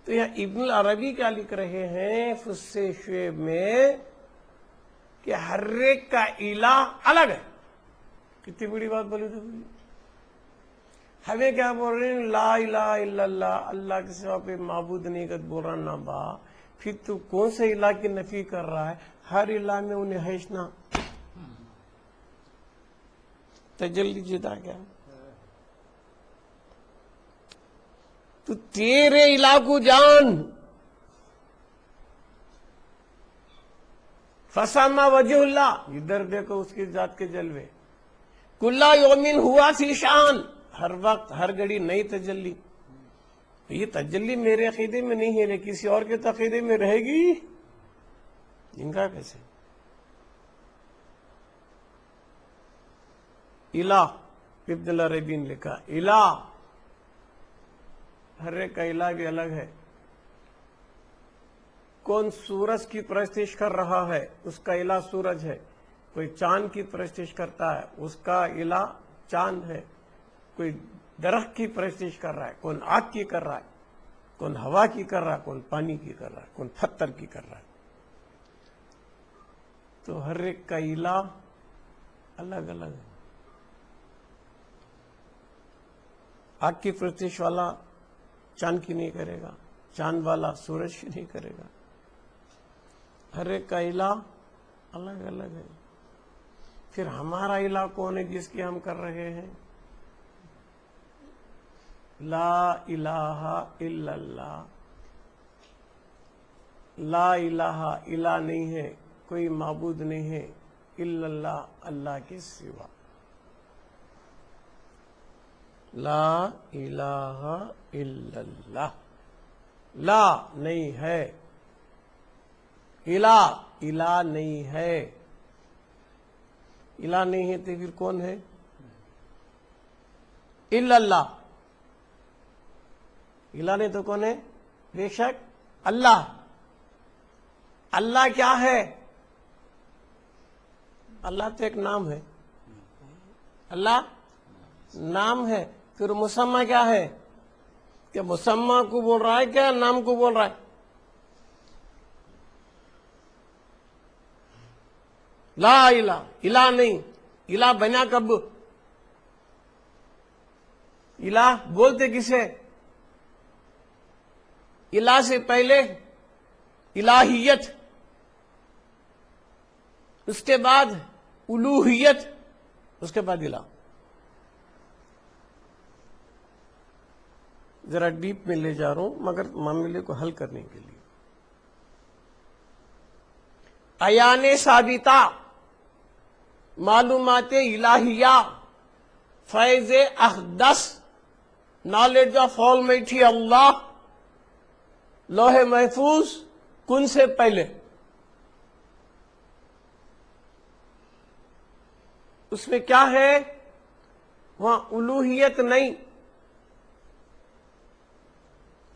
تو یہ ابن العربی کیا لکھ رہے ہیں فص شعیب میں کہ ہر ایک کا الہ الگ ہے. کتنی بڑی بات بولی تھی. ہمیں کیا بول رہے ہیں؟ لا الہ الا اللہ، اللہ کے سوا پہ معبود نہیں کر بول رہا نا با. پھر تو کون سے الہ کی نفی کر رہا ہے؟ ہر الہ میں انہیں ہیشنا تجلی جدا کیا. تو تیرے الہ کو جان، فسامہ وجہ اللہ، ادھر دیکھو اس کی ذات کے جلوے. کلا یومن ہوا فی شان، ہر وقت ہر گھڑی نئی تجلی. یہ تجلی میرے عقیدے میں نہیں ہے، لیکن کسی اور کے عقیدے میں رہے گی. ان کا کیسے؟ الہ ابن العربی نے لکھا الہ، ہر ایک کا الہ بھی الگ ہے. کون سورج کی پرستش کر رہا ہے اس کا الہ سورج ہے. کوئی چاند کی پرستش کرتا ہے اس کا الہ چاند ہے. کوئی درخت کی پرستش کر رہا ہے، کون آگ کی کر رہا ہے، کون ہوا کی کر رہا ہے، کون پانی کی کر رہا ہے، کون پتھر کی کر رہا ہے. تو ہر ایک کا الہ الگ الگ ہے. آگ کی پرستش والا چاند کی نہیں کرے گا، چاند والا سورج کی نہیں کرے گا. ہر ایک کا الہ الگ الگ ہے. پھر ہمارا الہ کون ہے جس کی ہم کر رہے ہیں؟ لا الہ الا اللہ. لا الہ الہ نہیں ہے، کوئی معبود نہیں ہے الا اللہ، اللہ کے سوا. لا الہ الا اللہ. لا نہیں ہے، الہ نہیں ہے. الہ نہیں ہے تو پھر کون ہے؟ الا اللہ. الہ نہیں تو کون ہے؟ بے شک اللہ. اللہ کیا ہے؟ اللہ تو ایک نام ہے. اللہ نام ہے. پھر مسمى کیا ہے؟ کہ مسمى کو بول رہا ہے کیا نام کو بول رہا ہے؟ لا الہ، الہ نہیں. الہ بنا کب؟ الہ بولتے کسے؟ الہ سے پہلے الہیت، اس کے بعد الوہیت، اس کے بعد الہ. ذرا ڈیپ میں لے جا رہا ہوں مگر معاملے کو حل کرنے کے لیے. عیان ثابتہ، معلومات الہیہ، فیض اقدس، نالج آف آلمائٹی اللہ، لوح محفوظ کن سے پہلے. اس میں کیا ہے؟ وہاں الوہیت نہیں،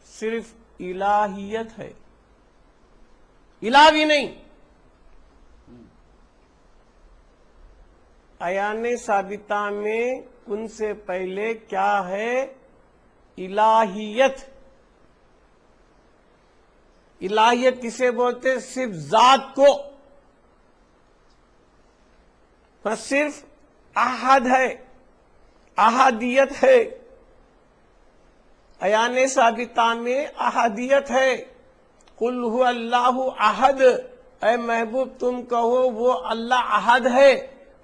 صرف الہیت ہے. الہ بھی نہیں. عیان ثابتہ میں کن سے پہلے کیا ہے؟ الہیت. الہیت کسے بولتے؟ صرف ذات کو. بس صرف احد ہے، احدیت ہے. عیان ثابتہ میں احدیت ہے. قل هو اللہ احد، اے محبوب تم کہو وہ اللہ احد ہے.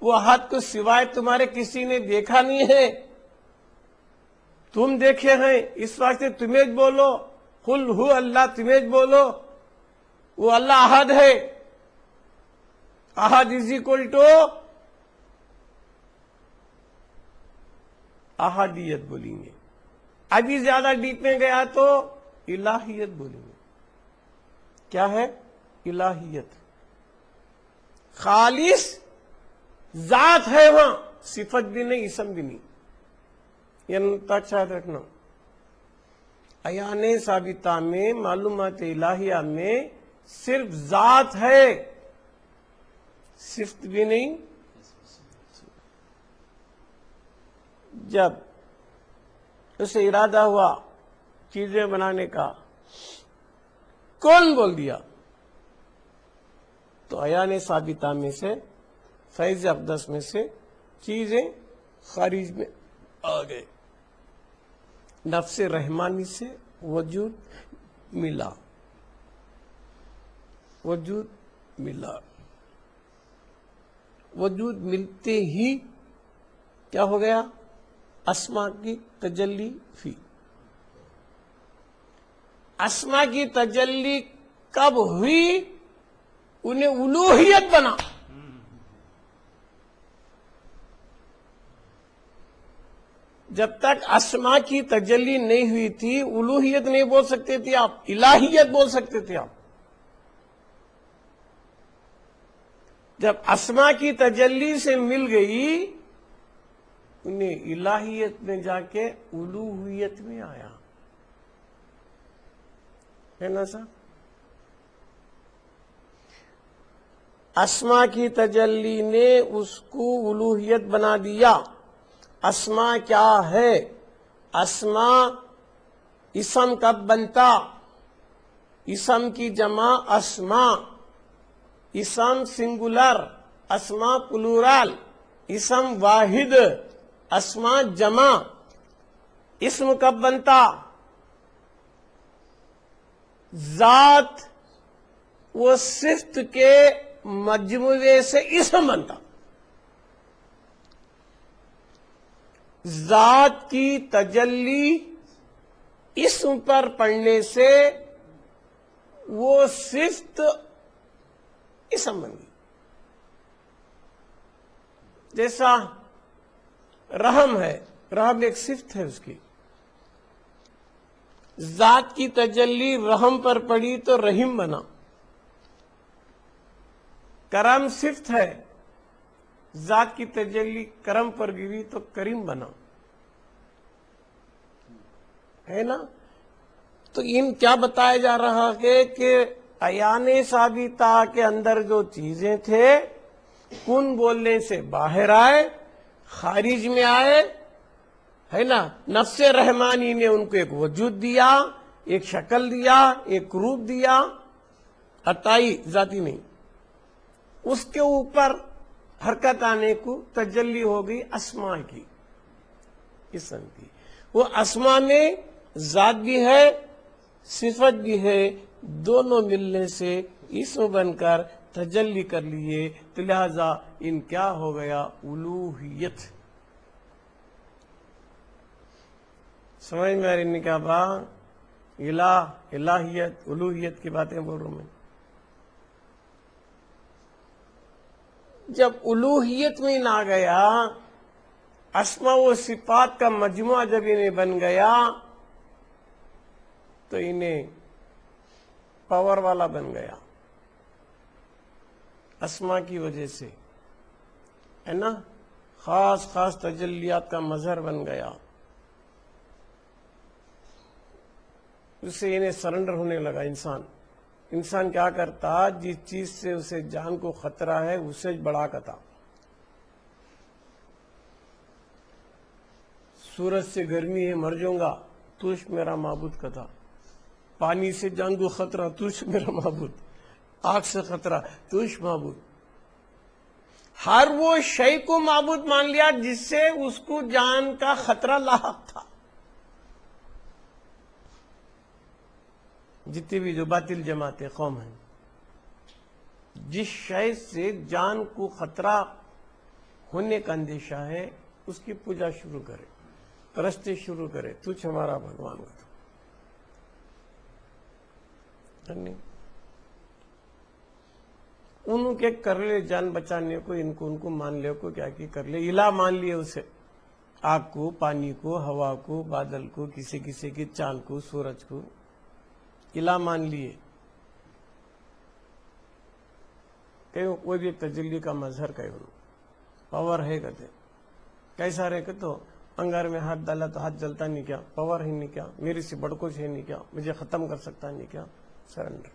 وہ احد کو سوائے تمہارے کسی نے دیکھا نہیں ہے، تم دیکھے ہیں، اس واسطے تمہیں بولو. قل هو اللہ، تمہیں بولو وہ اللہ احد ہے. احد از اکول ٹو احدیت بولیں گے. ابھی زیادہ ڈیپ میں گیا تو الہیت بولیں گے. کیا ہے؟ الہیت. خالص ذات ہے وہاں، صفت بھی نہیں، اسم بھی نہیں. یہ تک شاید رکھنا. عیان ثابتہ میں، معلومات الہیہ میں صرف ذات ہے، صفت بھی نہیں. جب اسے ارادہ ہوا چیزیں بنانے کا، کون بول دیا تو عیان ثابتہ میں سے، فیض اقدس میں سے چیزیں خارج میں آ گئے. نفس رحمانی سے وجود ملا، وجود ملا. وجود ملتے ہی کیا ہو گیا؟ اسما کی تجلی فی. اسما کی تجلی کب ہوئی؟ انہیں الوہیت بنا. جب تک اسما کی تجلی نہیں ہوئی تھی الوہیت نہیں بول سکتے تھے آپ، الہیت بول سکتے تھے آپ. جب اسما کی تجلی سے مل گئی انہیں الہیت میں جا کے الوہیت میں آیا ہے نا صاحب. اسما کی تجلی نے اس کو الوہیت بنا دیا. اسما کیا ہے؟ اسما اسم کب بنتا؟ اسم کی جمع اسما. اسم سنگولر، اسما پلورال. اسم واحد، اسما جمع. اسم کب بنتا؟ ذات و صفت کے مجموعے سے اسم بنتا. ذات کی تجلی اسم پر پڑنے سے وہ صفت اسم بن گئی. جیسا رحم ہے، رحم ایک صفت ہے اس کی، ذات کی تجلی رحم پر پڑی تو رحیم بنا. کرم صفت ہے، ذات کی تجلی کرم پر گری تو کریم بنا، ہے نا. تو ان کیا بتایا جا رہا ہے کہ عیان ثابتہ کے اندر جو چیزیں تھے کن بولنے سے باہر آئے، خارج میں آئے، ہے نا. نفس رحمانی نے ان کو ایک وجود دیا، ایک شکل دیا، ایک روپ دیا، عطائی ذاتی نہیں. اس کے اوپر حرکت آنے کو تجلی ہو گئی اسماء کی، اسم کی. وہ اسماء میں ذات بھی ہے، صفت بھی ہے، دونوں ملنے سے اسم بن کر تجلی کر لیے. تو لہذا ان کیا ہو گیا؟ الوہیت. سمجھ میں آ رہی نے کیا بات؟ الہیت الوہیت کی باتیں بول رہا ہوں میں. جب الوہیت میں نہ گیا، اسماء و صفات کا مجموعہ جب انہیں بن گیا تو انہیں پاور والا بن گیا اسماء کی وجہ سے، ہے نا. خاص خاص تجلیات کا مظہر بن گیا. اس سے انہیں سرنڈر ہونے لگا. انسان کیا کرتا؟ جس چیز سے اسے جان کو خطرہ ہے اسے بڑا کتا. سورج سے گرمی ہے مر جاؤں گا، توش میرا معبود کتا. پانی سے جان کو خطرہ، توش میرا معبود. آگ سے خطرہ، توش معبود. ہر وہ شے کو معبود مان لیا جس سے اس کو جان کا خطرہ لاحق تھا. جتنی بھی جو باطل جماعتیں قوم ہیں، جس شے سے جان کو خطرہ ہونے کا اندیشہ ہے اس کی پوجا شروع کرے، پرستی شروع کرے. تجھ ہمارا بھگوان کا تو ان کے کر لے جان بچانے کو، ان کو مان لے کو کیا کی کر لے. الہ مان لیے اسے، آگ کو، پانی کو، ہوا کو، بادل کو، کسی کسی کی چاند کو، سورج کو الہ مان لیے. کہ کوئی بھی ایک تجلی کا مظہر کہ پاور ہے کہتے. کیسا رہے کہ تو انگار میں ہاتھ ڈالا تو ہاتھ جلتا نہیں کیا؟ پاور ہے نہیں کیا؟ میری سے بڑھ کچھ ہے نہیں کیا؟ مجھے ختم کر سکتا نہیں کیا؟ سرنڈر.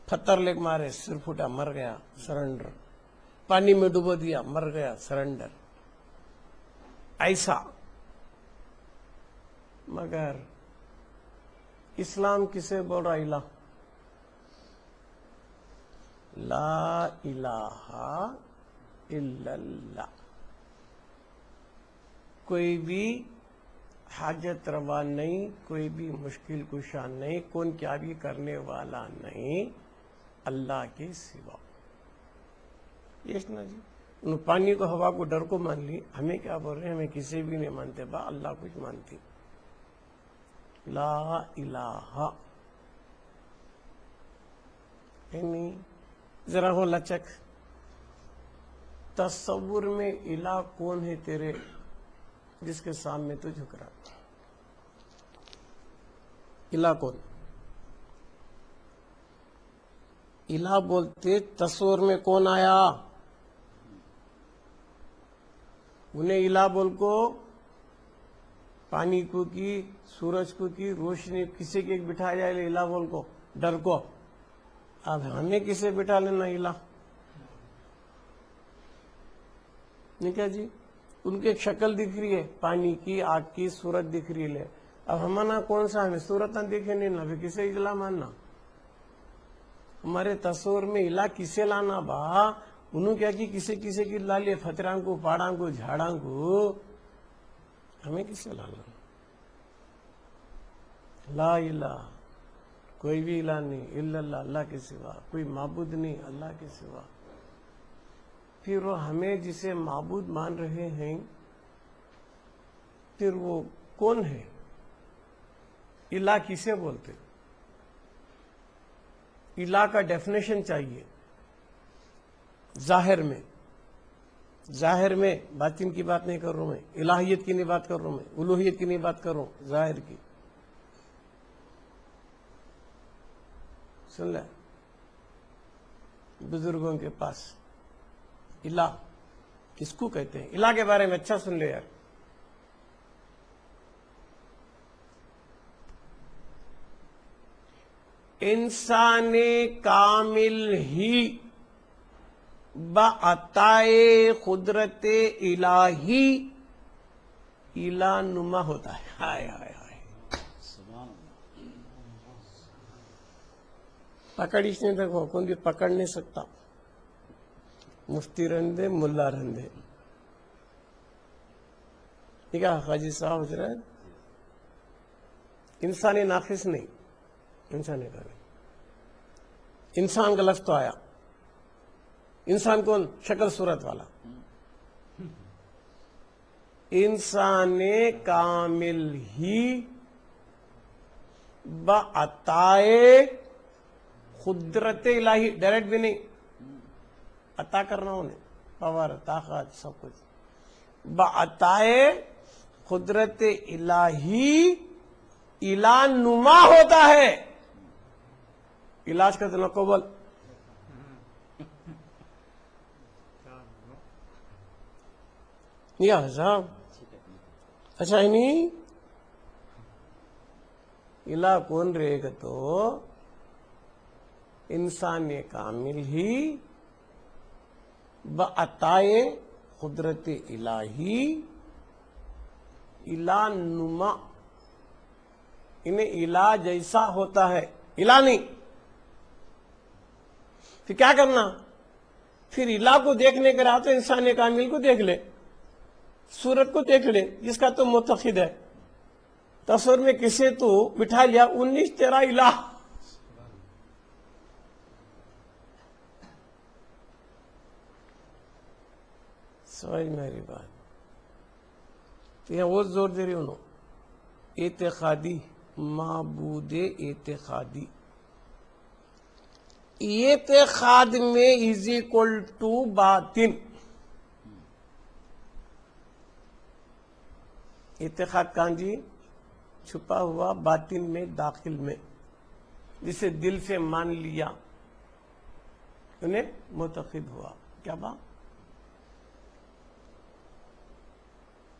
پتھر لے مارے، سر پھوٹا، مر گیا، سرنڈر. پانی میں ڈبو دیا، مر گیا، سرنڈر. ایسا. مگر اسلام کسے بول رہا؟ الہ. لا الہ الا اللہ. کوئی بھی حاجت روا نہیں، کوئی بھی مشکل کشا نہیں، کون کیا بھی کرنے والا نہیں اللہ کے سوا. یس نا جی. انہوں پانی کو، ہوا کو، ڈر کو مان لی. ہمیں کیا بول رہے ہیں؟ ہمیں کسی بھی نہیں مانتے با، اللہ کچھ مانتی. لا الہ. نہیں ذرا ہو لچک. تصور میں الہ کون ہے تیرے جس کے سامنے تو جھک رہا؟ الہ کون؟ الہ بولتے تصور میں کون آیا؟ انہیں الہ بول کو پانی کو کی، سورج کو کی، روشنی کسی کے بٹھایا جائے الہ بول کو، ڈر کو. اب ہمیں کسے بٹھا لینا الہ؟ نہیں کیا جی؟ ان کی ایک شکل دکھ رہی ہے، پانی کی، آگ کی، سورج دکھ رہی ہے. اب ہمارا کون سا؟ ہمیں صورت نہ دکھے نہیں نا، پھر کسے الہ ماننا؟ ہمارے تصور میں الہ کسے لانا با؟ انہوں کیا کی کسی کسی کی لا لے، فتران کو، پاڑاں کو، جھاڑاں کو. ہمیں کسے لانا؟ لا الہ، کوئی بھی الہ نہیں الا اللہ، اللہ کے سوا. کوئی معبود نہیں اللہ کے سوا. پھر وہ ہمیں جسے معبود مان رہے ہیں پھر وہ کون ہے؟ الہ کسے بولتے؟ الہ کا ڈیفینیشن چاہیے ظاہر میں، باطن کی بات نہیں کر رہا ہوں میں، الہیت کی نہیں بات کر رہا ہوں میں، الوہیت کی نہیں بات کر رہا ہوں، ظاہر کی. سن لے بزرگوں کے پاس الہ کس کو کہتے ہیں؟ الہ کے بارے میں اچھا سن لے یار. انسان کامل ہی بعطائے قدرت الہی الہ نما ہوتا ہے. ہائے ہائے ہائے، پکڑ اس نے دیکھو کون بھی پکڑ نہیں سکتا، مفتی رندے ملا رندے. ٹھیک ہے حاجی صاحب حضرت، انسانی ناقص نہیں، انسانی کا انسان کا لفظ تو آیا. انسان کون؟ شکل صورت والا. انسان کامل ہی بعطائے قدرت الہی، ڈائریکٹ بھی نہیں، عطا کرنا انہیں، پاور طاقت سب کچھ. بعطائے قدرت الہی الہ نما ہوتا ہے. علاج کا تو قبول. یا صاحب اچھا ہے نہیں، الہ کون رہے گا تو انسان کامل ہی بعطائے قدرت الہی الہ نما، انہیں الہ جیسا ہوتا ہے، الہ نہیں. پھر کیا کرنا؟ پھر الہ کو دیکھنے کے رہا تو انسان کامل کو دیکھ لے، صورت کو دیکھ لے جس کا تو معتقد ہے. تصور میں کسے تو بٹھا لیا 19 تیرا الہ. سمجھ میری بات؟ تو یہاں وہ زور دے رہی انہوں، اعتقادی، معبود اعتقادی. اعتقاد میں از اکول ٹو باطن. اعتقاد کہاں جی؟ چھپا ہوا باطن میں، داخل میں، جسے دل سے مان لیا انہیں معتقد ہوا. کیا بات؟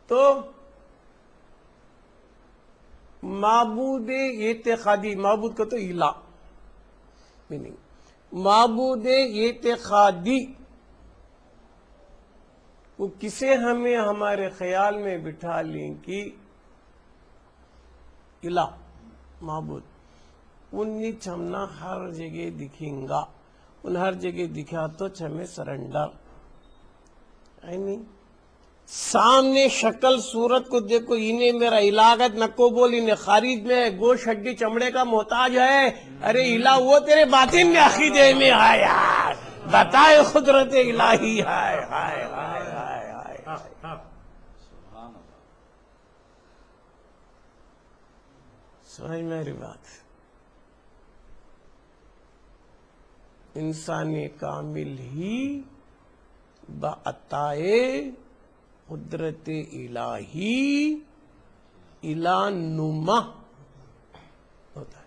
تو معبود اعتقادی، معبود کا تو الہ نہیں، معبود اعتقادی وہ کسے ہمیں ہمارے خیال میں بٹھا لیں کہ الہ معبود، ان چھمنا ہر جگہ دکھیں گا، ان ہر جگہ دکھا تو چھمیں سرنڈر ہے نہیں. سامنے شکل صورت کو دیکھو، انہیں میرا علاقت نکو بول، انہیں خارج میں گوشت ہڈی چمڑے کا محتاج ہے. ارے الہ وہ تیرے باطن میں عقیدے میں ہے یار، بتائے قدرت الہی ہے. ہائے ہائے ہائے ہائے، سمجھ میری بات؟ انسان کامل ہی بعطائے قدرت الہی الہ نما ہوتا ہے.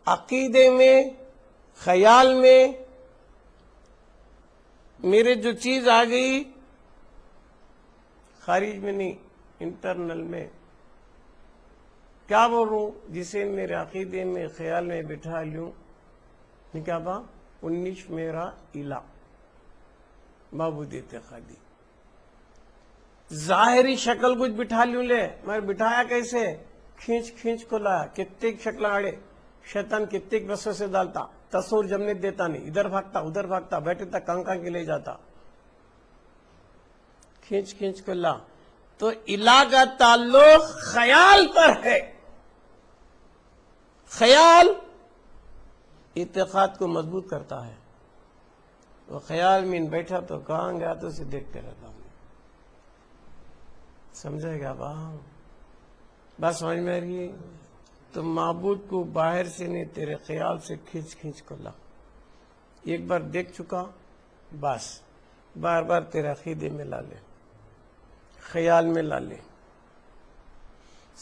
عقیدے میں، خیال میں میرے جو چیز آ گئی، خارج میں نہیں، انٹرنل میں. کیا بول رہا ہوں؟ جسے میرے عقیدے میں، خیال میں بٹھا لوں، کیا با 19 میرا الہ، معبود اعتقادی. ظاہری شکل کچھ بٹھا لوں لے، میں بٹھایا کیسے؟ کھینچ کھینچ کو لایا. کتنے شکل آڑے شیطان کتنے بسوں سے ڈالتا، تصور جمنے دیتا نہیں، ادھر بھاگتا ادھر بھاگتا، بیٹھے تک کانکا کے لے جاتا، کھینچ کھینچ کو لا. تو الہ کا تعلق خیال پر ہے. خیال اعتقاد کو مضبوط کرتا ہے. وہ خیال میں بیٹھا تو کہاں گیا تو اسے دیکھتے رہتا ہوں. سمجھے گا بات سمجھ میں آ رہی ہے؟ تو معبود کو باہر سے نہیں تیرے خیال سے کھینچ کھینچ کر لا. ایک بار دیکھ چکا بس بار بار تیرے عقیدے میں لا لے، خیال میں لا لے.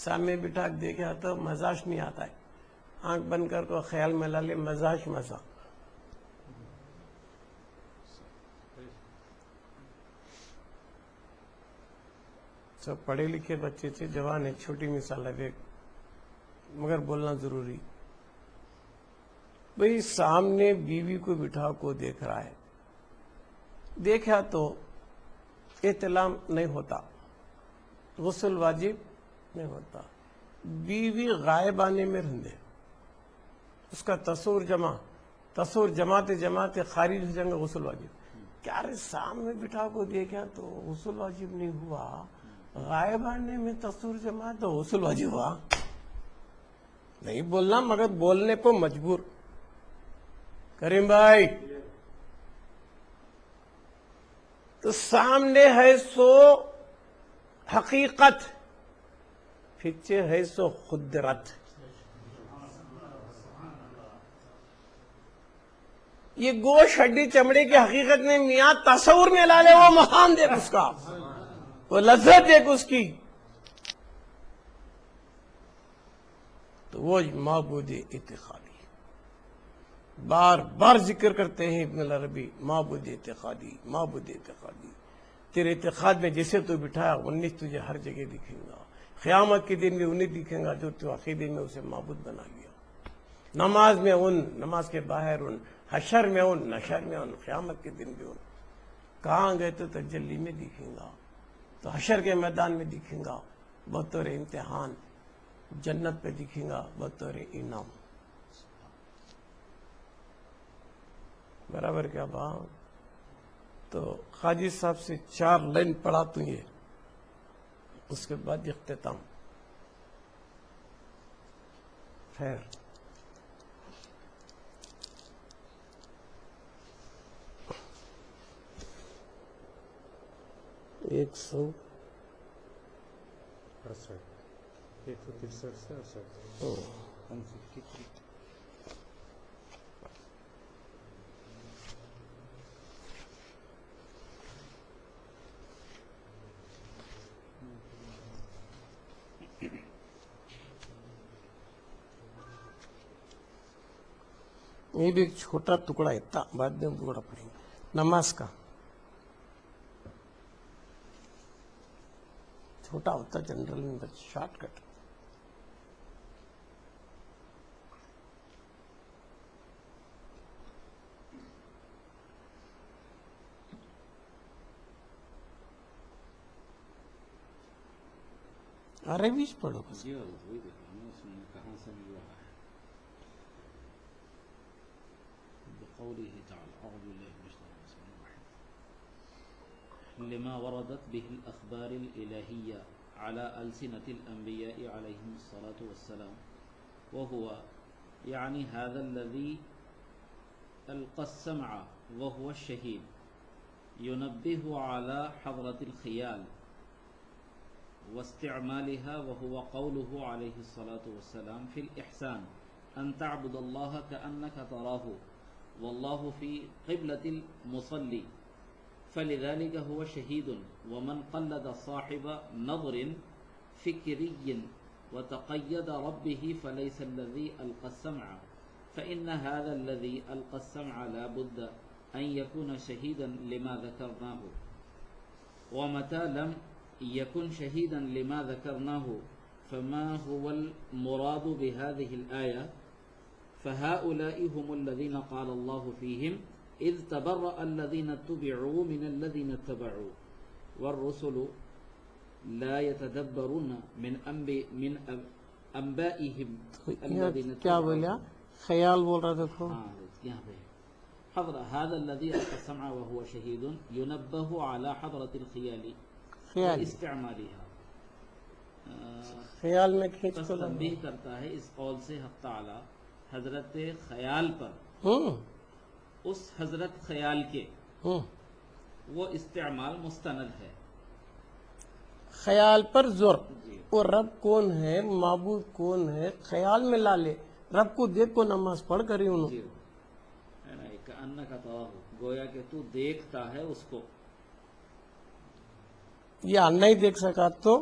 سامنے بٹھا کے دیکھا تو مزاج نہیں آتا ہے، آنکھ بند کر کو خیال میں لا لے، مزاج مزہ. سب پڑھے لکھے بچے تھے، جوان ہے، چھوٹی مثال ہے مگر بولنا ضروری. بھئی سامنے بیوی کو بٹھا کو دیکھ رہا ہے، دیکھا تو احتلام نہیں ہوتا، غسل واجب نہیں ہوتا. بیوی غائب آنے میں رہندے، اس کا تصور جماتے جماتے خارج ہو جائیں گے، غسل واجب. کیا رے سامنے بٹھا کو دیکھا تو غسل واجب نہیں ہوا، غائب آنے میں تصور جمع تو غسل واجب ہوا. نہیں بولنا مگر بولنے کو مجبور. کریم بھائی تو سامنے ہے سو حقیقت، پیچھے ہے سو قدرت. یہ گوشت ہڈی چمڑے کی حقیقت میں میاں تصور میں لا لے، وہ مقام دیکھ اس کا، وہ لذت دیکھ اس کی. تو وہ معبود اعتقادی بار بار ذکر کرتے ہیں ابن العربی، معبود اعتقادی، معبود اعتقادی. تیرے اعتقاد میں جسے تو بٹھایا 19 تجھے ہر جگہ دکھیں گا. قیامت کے دن بھی انہیں دکھیں گا جو تو عقیدے میں اسے معبود بنا لیا. نماز میں ان، نماز کے باہر ان، حشر میں ان، نشر میں ان، قیامت کے دن بھی ان. کہاں گئے تو تجلی میں دکھیں گا، تو حشر کے میدان میں دکھیں گا بطور امتحان، جنت پہ دکھیں گا بطور انعام. برابر کیا بات. تو خاجی صاحب سے 4 لائن پڑھا تو یہ، اس کے بعد اختتام. خیر ایک سو 163 سے 153. یہ بھی ایک چھوٹا ٹکڑا ہے، بعد میں ٹکڑا پڑیں گے. نماز کا چھوٹا ہوتا جنرل میں، بس شارٹ کٹ. عربی سے پڑھو بس. جی وہی دیکھا نا اس میں کہاں سے مل رہا ہے. بقوله تعالى أعوذ بالله من الشيطان الرجيم لما وردت به الأخبار الإلهية على ألسنة الأنبياء عليهم الصلاة والسلام، وهو يعني هذا الذي ألقى السمع وهو الشهيد ينبه على حضرة الخيال واستعمالها، وهو قوله عليه الصلاة والسلام في الإحسان أن تعبد الله كأنك تراه والله في قبلة المصلي، فلذلك هو شهيد. ومن قلد صاحب نظر فكري وتقيد ربه فليس الذي ألقى السمع، فإن هذا الذي ألقى السمع لا بد أن يكون شهيدا لما ذكرناه، ومتى لم يكن شهيدا لما ذكرناه فما هو المراد بهذه الآية؟ فهؤلاء هم الذين قال الله فيهم إذ تبرأ الذين اتبعوا من الذين اتبعوا والرسل لا يتدبرون من أنبائهم الذين کیا بولیا؟ خیال بول رہا تھا. یہاں پہ حضر هذا الذي ألقى السمع وهو شهيد ينبه على حضرة الخيال واستعمالها. خیال میں کھینچ کو تنبیہ کرتا ہے اس قول سے حق تعالی حضرت خیال پر، اس حضرت خیال کے وہ استعمال مستند ہے. خیال پر زور. جی وہ رب کون ہے، معبود کون ہے، خیال میں لا لے. رب کو دیکھ کو نماز پڑھ کر ہی انہوں. جی ہے نا، کہ ان کا تو گویا کہ تو دیکھتا ہے اس کو. یا نہیں دیکھ سکا تو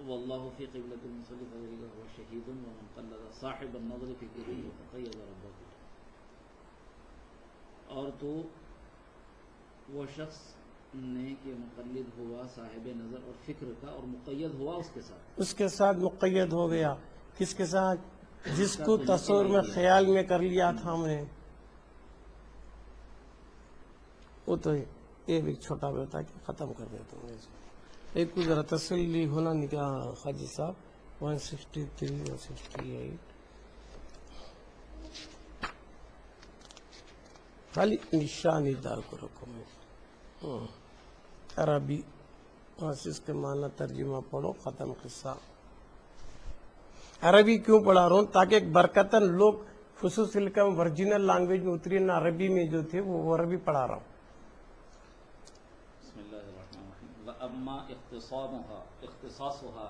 واللہ فی قبلۃ المصلی فذلک هو شہید ومن قلد صاحب النظر فی قبلۃ فقید ربہ. اور تو وہ شخص نے کہ مقلد ہوا صاحب نظر اور فکر کا، اور مقید ہوا اس کے ساتھ. اس کے ساتھ مقید ہو گیا. کس کے ساتھ؟ جس کو تصور میں خیال میں کر لیا تھا ہم نے. وہ تو یہ بھی چھوٹا بیٹا کہ ختم کر دیتا ہوں. ایک کو ذرا تسلی ہونا نکلا خاجی صاحب 163 اور 68. خالی نشانی دار کو رکھو. میں عربی اس کے معنی ترجمہ پڑھو، ختم قصہ. عربی کیوں پڑھا رہا ہوں؟ تاکہ ایک برکتاً لوگ خصوصی ورجنل لینگویج میں اتری نہ، عربی میں جو تھے وہ عربی پڑھا رہا ہوں. بسم اللہ الرحمن الرحیم. واما اختصاصها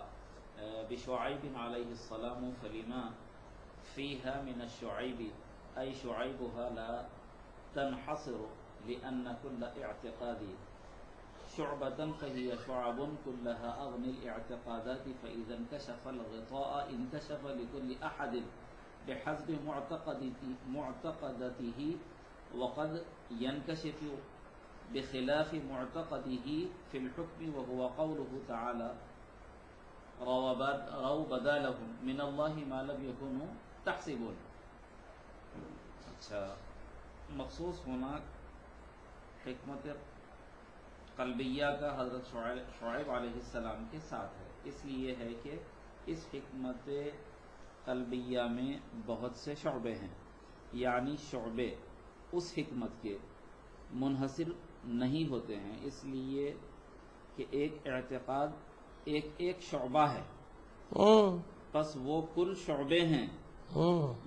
بشعیب علیہ السلام فلما فيها من الشعیب ای شعیبها لا تنحصر لأن كل اعتقاد شعبة فهي شعب كلها أغني الاعتقادات فإذا انكشف الغطاء انكشف لكل أحد بحسب معتقدته وقد ينكشف بخلاف معتقده في الحكم وهو قوله تعالى رو بدا لهم من الله ما لم يكونوا تحسبون. اچھا، مخصوص ہونا حکمت قلبیہ کا حضرت شعیب علیہ السلام کے ساتھ ہے. اس لیے ہے کہ اس حکمت قلبیہ میں بہت سے شعبے ہیں، یعنی شعبے اس حکمت کے منحصر نہیں ہوتے ہیں، اس لیے کہ ایک اعتقاد ایک شعبہ ہے. پس وہ کل شعبے ہیں.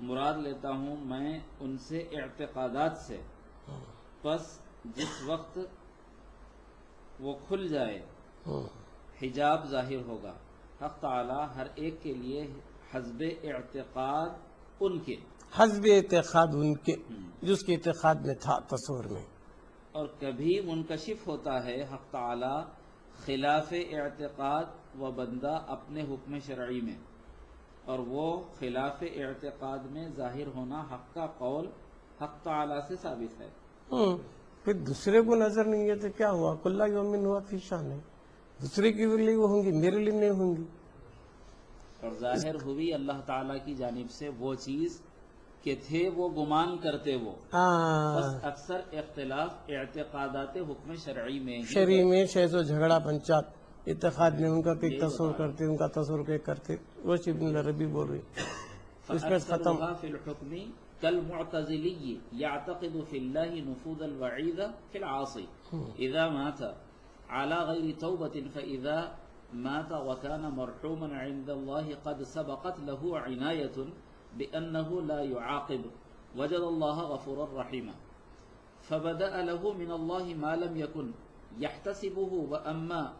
مراد لیتا ہوں میں ان سے اعتقادات سے. پس جس وقت وہ کھل جائے حجاب ظاہر ہوگا. حق تعالی ہر ایک کے لیے حسب اعتقاد ان کے، حسب اعتقاد ان کے جس کے اعتقاد میں تھا تصور میں. اور کبھی منکشف ہوتا ہے حق تعالی خلاف اعتقاد و بندہ اپنے حکم شرعی میں، اور وہ خلاف اعتقاد میں ظاہر ہونا حق کا قول حق تعالی سے ثابت ہے. پھر دوسرے کو نظر نہیں ہے تو کیا ہوا؟ کلّ یوم ہوا فی شان ہے. دوسرے کے لیے وہ ہوں گی، میرے لیے نہیں ہوں گی. اور ظاہر ہوئی اللہ تعالیٰ کی جانب سے وہ چیز کہ تھے وہ گمان کرتے وہ. بس اکثر اختلاف اعتقادات حکم شرعی میں شرعی میں شیز و جھگڑا پنچات اتحاد میں ان کا کئی تصور کرتے، ان کا تصور کئی کرتے. وہ ابن عربی بول رہی اس میں ختم. فی الحکم كالمعتزلی يعتقد في الله نفوذ الوعید في العاصی اذا مات على غیر توبة فاذا مات وكان مرحوما عند الله قد سبقت له عنایة بأنه لا يعاقب وجد الله غفورا رحيما فبدأ له من الله ما لم يكن يحتسبه. وأما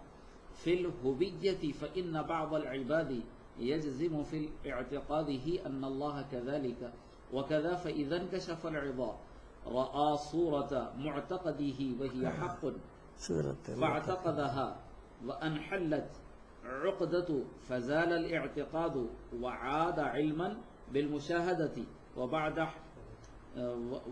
في الهبية فإن بعض العباد يجزم في اعتقاده أن الله كذلك وكذا فإذا انكشف العظام رأى صورة معتقده وهي حق فاعتقدها وأنحلت عقدة فزال الاعتقاد وعاد علما بالمشاهدة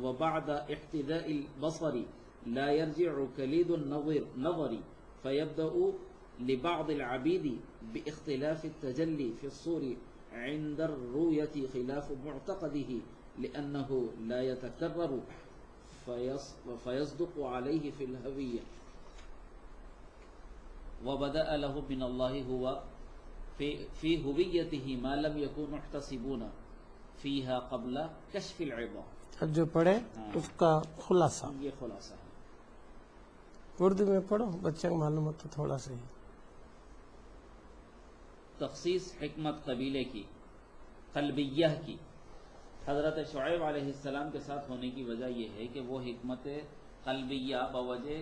وبعد احتداء البصر لا يرجع كليد النظر فيبدأ لبعض العبيد باختلاف التجلي في الصور عند الرؤية خلاف معتقده لأنه لا يتكرر فيصدق عليه في الهوية. وبدأ له من الله هو في هويته ما لم يكونوا يحتسبون فيها قبل كشف العظام. اب جو پڑھے اس کا خلاصہ، یہ خلاصہ ہے. اردو میں پڑھو، بچے کو معلوم ہوتا تھوڑا سا ہی. تخصیص حکمت قبیلے کی قلبیہ کی حضرت شعیب علیہ السلام کے ساتھ ہونے کی وجہ یہ ہے کہ وہ حکمت قلبیہ بوجہ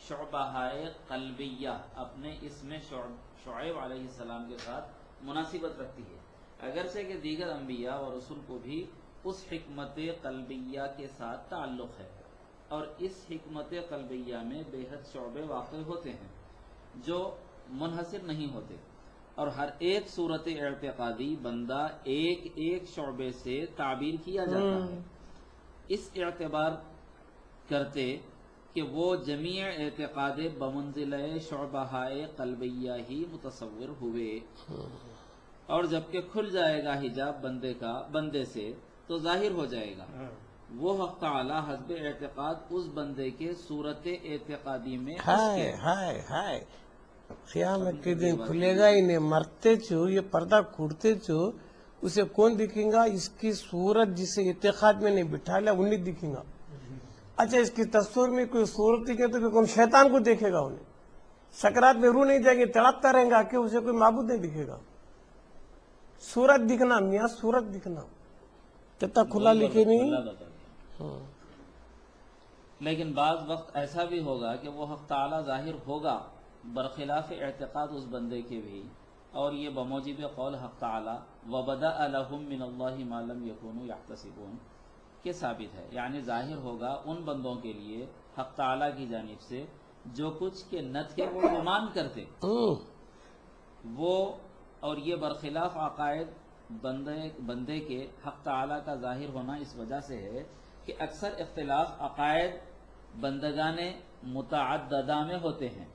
شعبہ قلبیہ اپنے اس میں شعیب علیہ السلام کے ساتھ مناسبت رکھتی ہے، اگرچہ کہ دیگر انبیاء اور رسول کو بھی اس حکمت قلبیہ کے ساتھ تعلق ہے، اور اس حکمت قلبیہ میں بے حد شعبے واقع ہوتے ہیں جو منحصر نہیں ہوتے، اور ہر ایک صورت اعتقادی بندہ ایک ایک شعبے سے تعبیر کیا جاتا ہے، اس اعتبار کرتے کہ وہ جمیع اعتقاد بمنزلہ شعبہ قلبیہ ہی متصور ہوئے، اور جبکہ کھل جائے گا حجاب بندے سے تو ظاہر ہو جائے گا وہ حق تعالی حسب اعتقاد اس بندے کے صورت اعتقادی میں قیامت کے دن کھلے گا ہی نہیں، مرتے چھو یہ پردہ کھوڑتے چھو اسے کون دکھیں گا؟ اس کی صورت جسے اعتقاد میں نہیں بٹھا لیا انہیں دکھیں گا۔ اچھا اس کی تصور میں کوئی صورت دکھے تو کون شیطان کو دیکھے گا؟ انہیں سکرات میں روح نہیں جائے گی، تڑپتا رہے گا کہ اسے کوئی معبود نہیں دکھے گا۔ صورت دکھنا میاں، صورت دکھنا کتنا کھلا لکھے نہیں۔ لیکن بعض وقت ایسا بھی ہوگا کہ وہ حق تعالی ظاہر ہوگا برخلاف اعتقاد اس بندے کے بھی، اور یہ بموجب قول حق تعالی وَبَدَأَ لَهُم مِّنَ اللَّهِ مَا لَمْ يَكُونُوا يَحْتَسِبُونَ کے ثابت ہے، یعنی ظاہر ہوگا ان بندوں کے لیے حق تعالی کی جانب سے جو کچھ کے نہ تھے وہ گمان کرتے، وہ اور یہ برخلاف عقائد بندے کے حق تعالی کا ظاہر ہونا اس وجہ سے ہے کہ اکثر اختلاف عقائد بندگان متعددہ میں ہوتے ہیں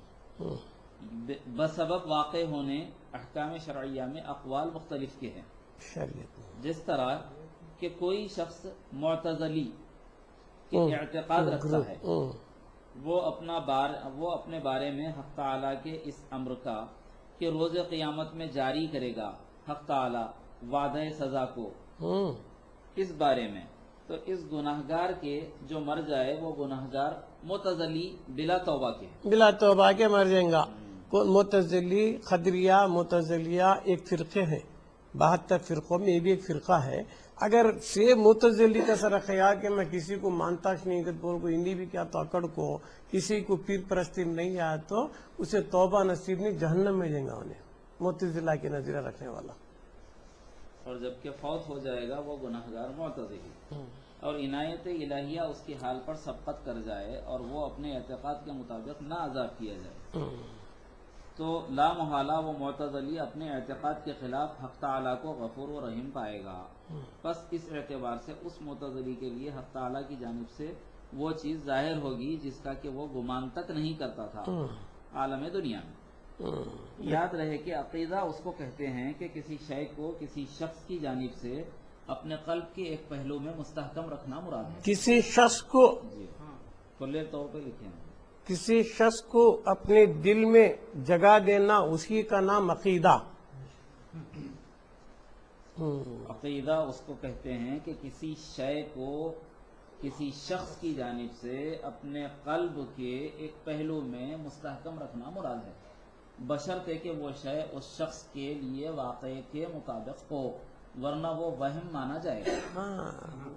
بسبب واقع ہونے احکام شرعیہ میں اقوال مختلف کے ہیں، جس طرح کہ کوئی شخص معتزلی کے اعتقاد رکھتا ہے، وہ اپنے بارے میں حق تعالی کے اس امر کا کہ روز قیامت میں جاری کرے گا حق تعالی وعدہ سزا کو اس بارے میں، تو اس گناہگار کے جو مر جائے وہ گناہگار معتزلی بلا توبہ کے مر جائیں گا۔ معتزلی قدریہ معتزلیہ ایک فرقے ہیں، 72 فرقوں میں یہ بھی ایک فرقہ ہے۔ اگر سے معتزلی کا سر خیال کہ میں کسی کو مانتا نہیں کہ بول کو ہندی بھی کیا تو اکڑ کو کسی کو پیر پرستی نہیں آیا تو اسے توبہ نصیب نہیں، جہنم میں جائیں گا انہیں، معتزلہ کے نظریہ رکھنے والا۔ اور جبکہ فوت ہو جائے گا وہ گناہگار معتزلی، اور عنایت الہیہ اس کی حال پر سبقت کر جائے اور وہ اپنے اعتقاد کے مطابق نہ عذاب کیا جائے، تو لا محالہ وہ معتزلی اپنے اعتقاد کے خلاف حق تعالیٰ کو غفور و رحیم پائے گا۔ بس اس اعتبار سے اس معتزلی کے لیے حق تعالیٰ کی جانب سے وہ چیز ظاہر ہوگی جس کا کہ وہ گمان تک نہیں کرتا تھا عالم دنیا میں۔ یاد رہے کہ عقیدہ اس کو کہتے ہیں کہ کسی شے کو کسی شخص کی جانب سے اپنے قلب کے ایک پہلو میں مستحکم رکھنا مراد ہے۔ کسی شخص کو کھلے طور پہ لکھیں، کسی شخص کو اپنے دل میں جگہ دینا، اسی کا نام عقیدہ۔ عقیدہ اس کو کہتے ہیں کہ کسی شے کو کسی شخص کی جانب سے اپنے قلب کے ایک پہلو میں مستحکم رکھنا مراد ہے، بشرطے کہ وہ شے اس شخص کے لیے واقعے کے مطابق ہو، ورنہ وہ وہم مانا جائے گا۔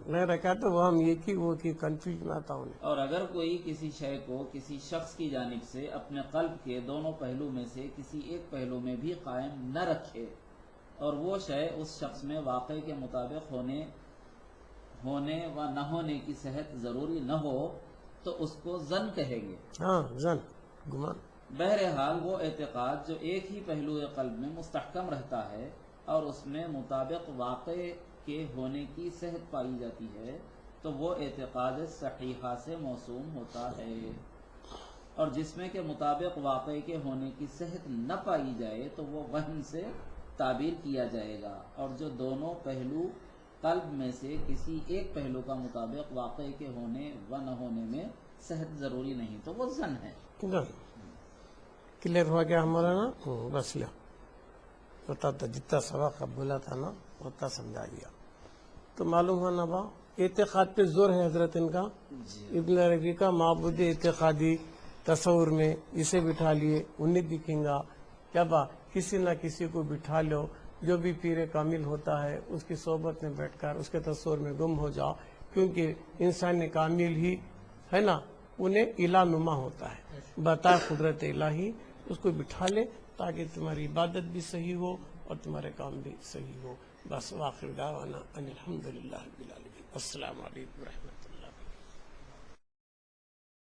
میں رکھا تو وہ ہم یہ کی وہ کی کنفیوژن آتا ہوں۔ اور اگر کوئی کسی شے کو کسی شخص کی جانب سے اپنے قلب کے دونوں پہلو میں سے کسی ایک پہلو میں بھی قائم نہ رکھے اور وہ شے اس شخص میں واقع کے مطابق ہونے و نہ ہونے کی صحت ضروری نہ ہو تو اس کو ظن کہیں گے۔ ظن، گمان۔ بہرحال وہ اعتقاد جو ایک ہی پہلو قلب میں مستحکم رہتا ہے اور اس میں مطابق واقع کے ہونے کی صحت پائی جاتی ہے تو وہ اعتقاد صحیحہ سے موسوم ہوتا ہے، اور جس میں کہ مطابق واقع کے ہونے کی صحت نہ پائی جائے تو وہ وہم سے تعبیر کیا جائے گا، اور جو دونوں پہلو قلب میں سے کسی ایک پہلو کا مطابق واقع کے ہونے و نہ ہونے میں صحت ضروری نہیں تو وہ ظن ہے۔ کلیئر ہوا کیا ہمارا نا؟ بس لیا ہوتا تھا، جتنا سبق بولا تھا نا اتنا سمجھا گیا تو معلوم ہوا نا با اعتقاد پہ زور ہے حضرت ان کا۔ ابن عربی کا معبود اعتقادی تصور میں اسے بٹھا لیے انہیں دکھیں گا کیا با کسی نہ کسی کو بٹھا لو جو بھی پیر کامل ہوتا ہے اس کی صحبت میں بیٹھ کر اس کے تصور میں گم ہو جاؤ، کیونکہ انسان کامل ہی ہے نا انہیں الہ نما ہوتا ہے، بتا قدرت الہی اس کو بٹھا لے تاکہ تمہاری عبادت بھی صحیح ہو اور تمہارے کام بھی صحیح ہو. بس واخر دعوانا ان الحمدللہ رب العالمین. السلام علیکم ورحمۃ اللہ.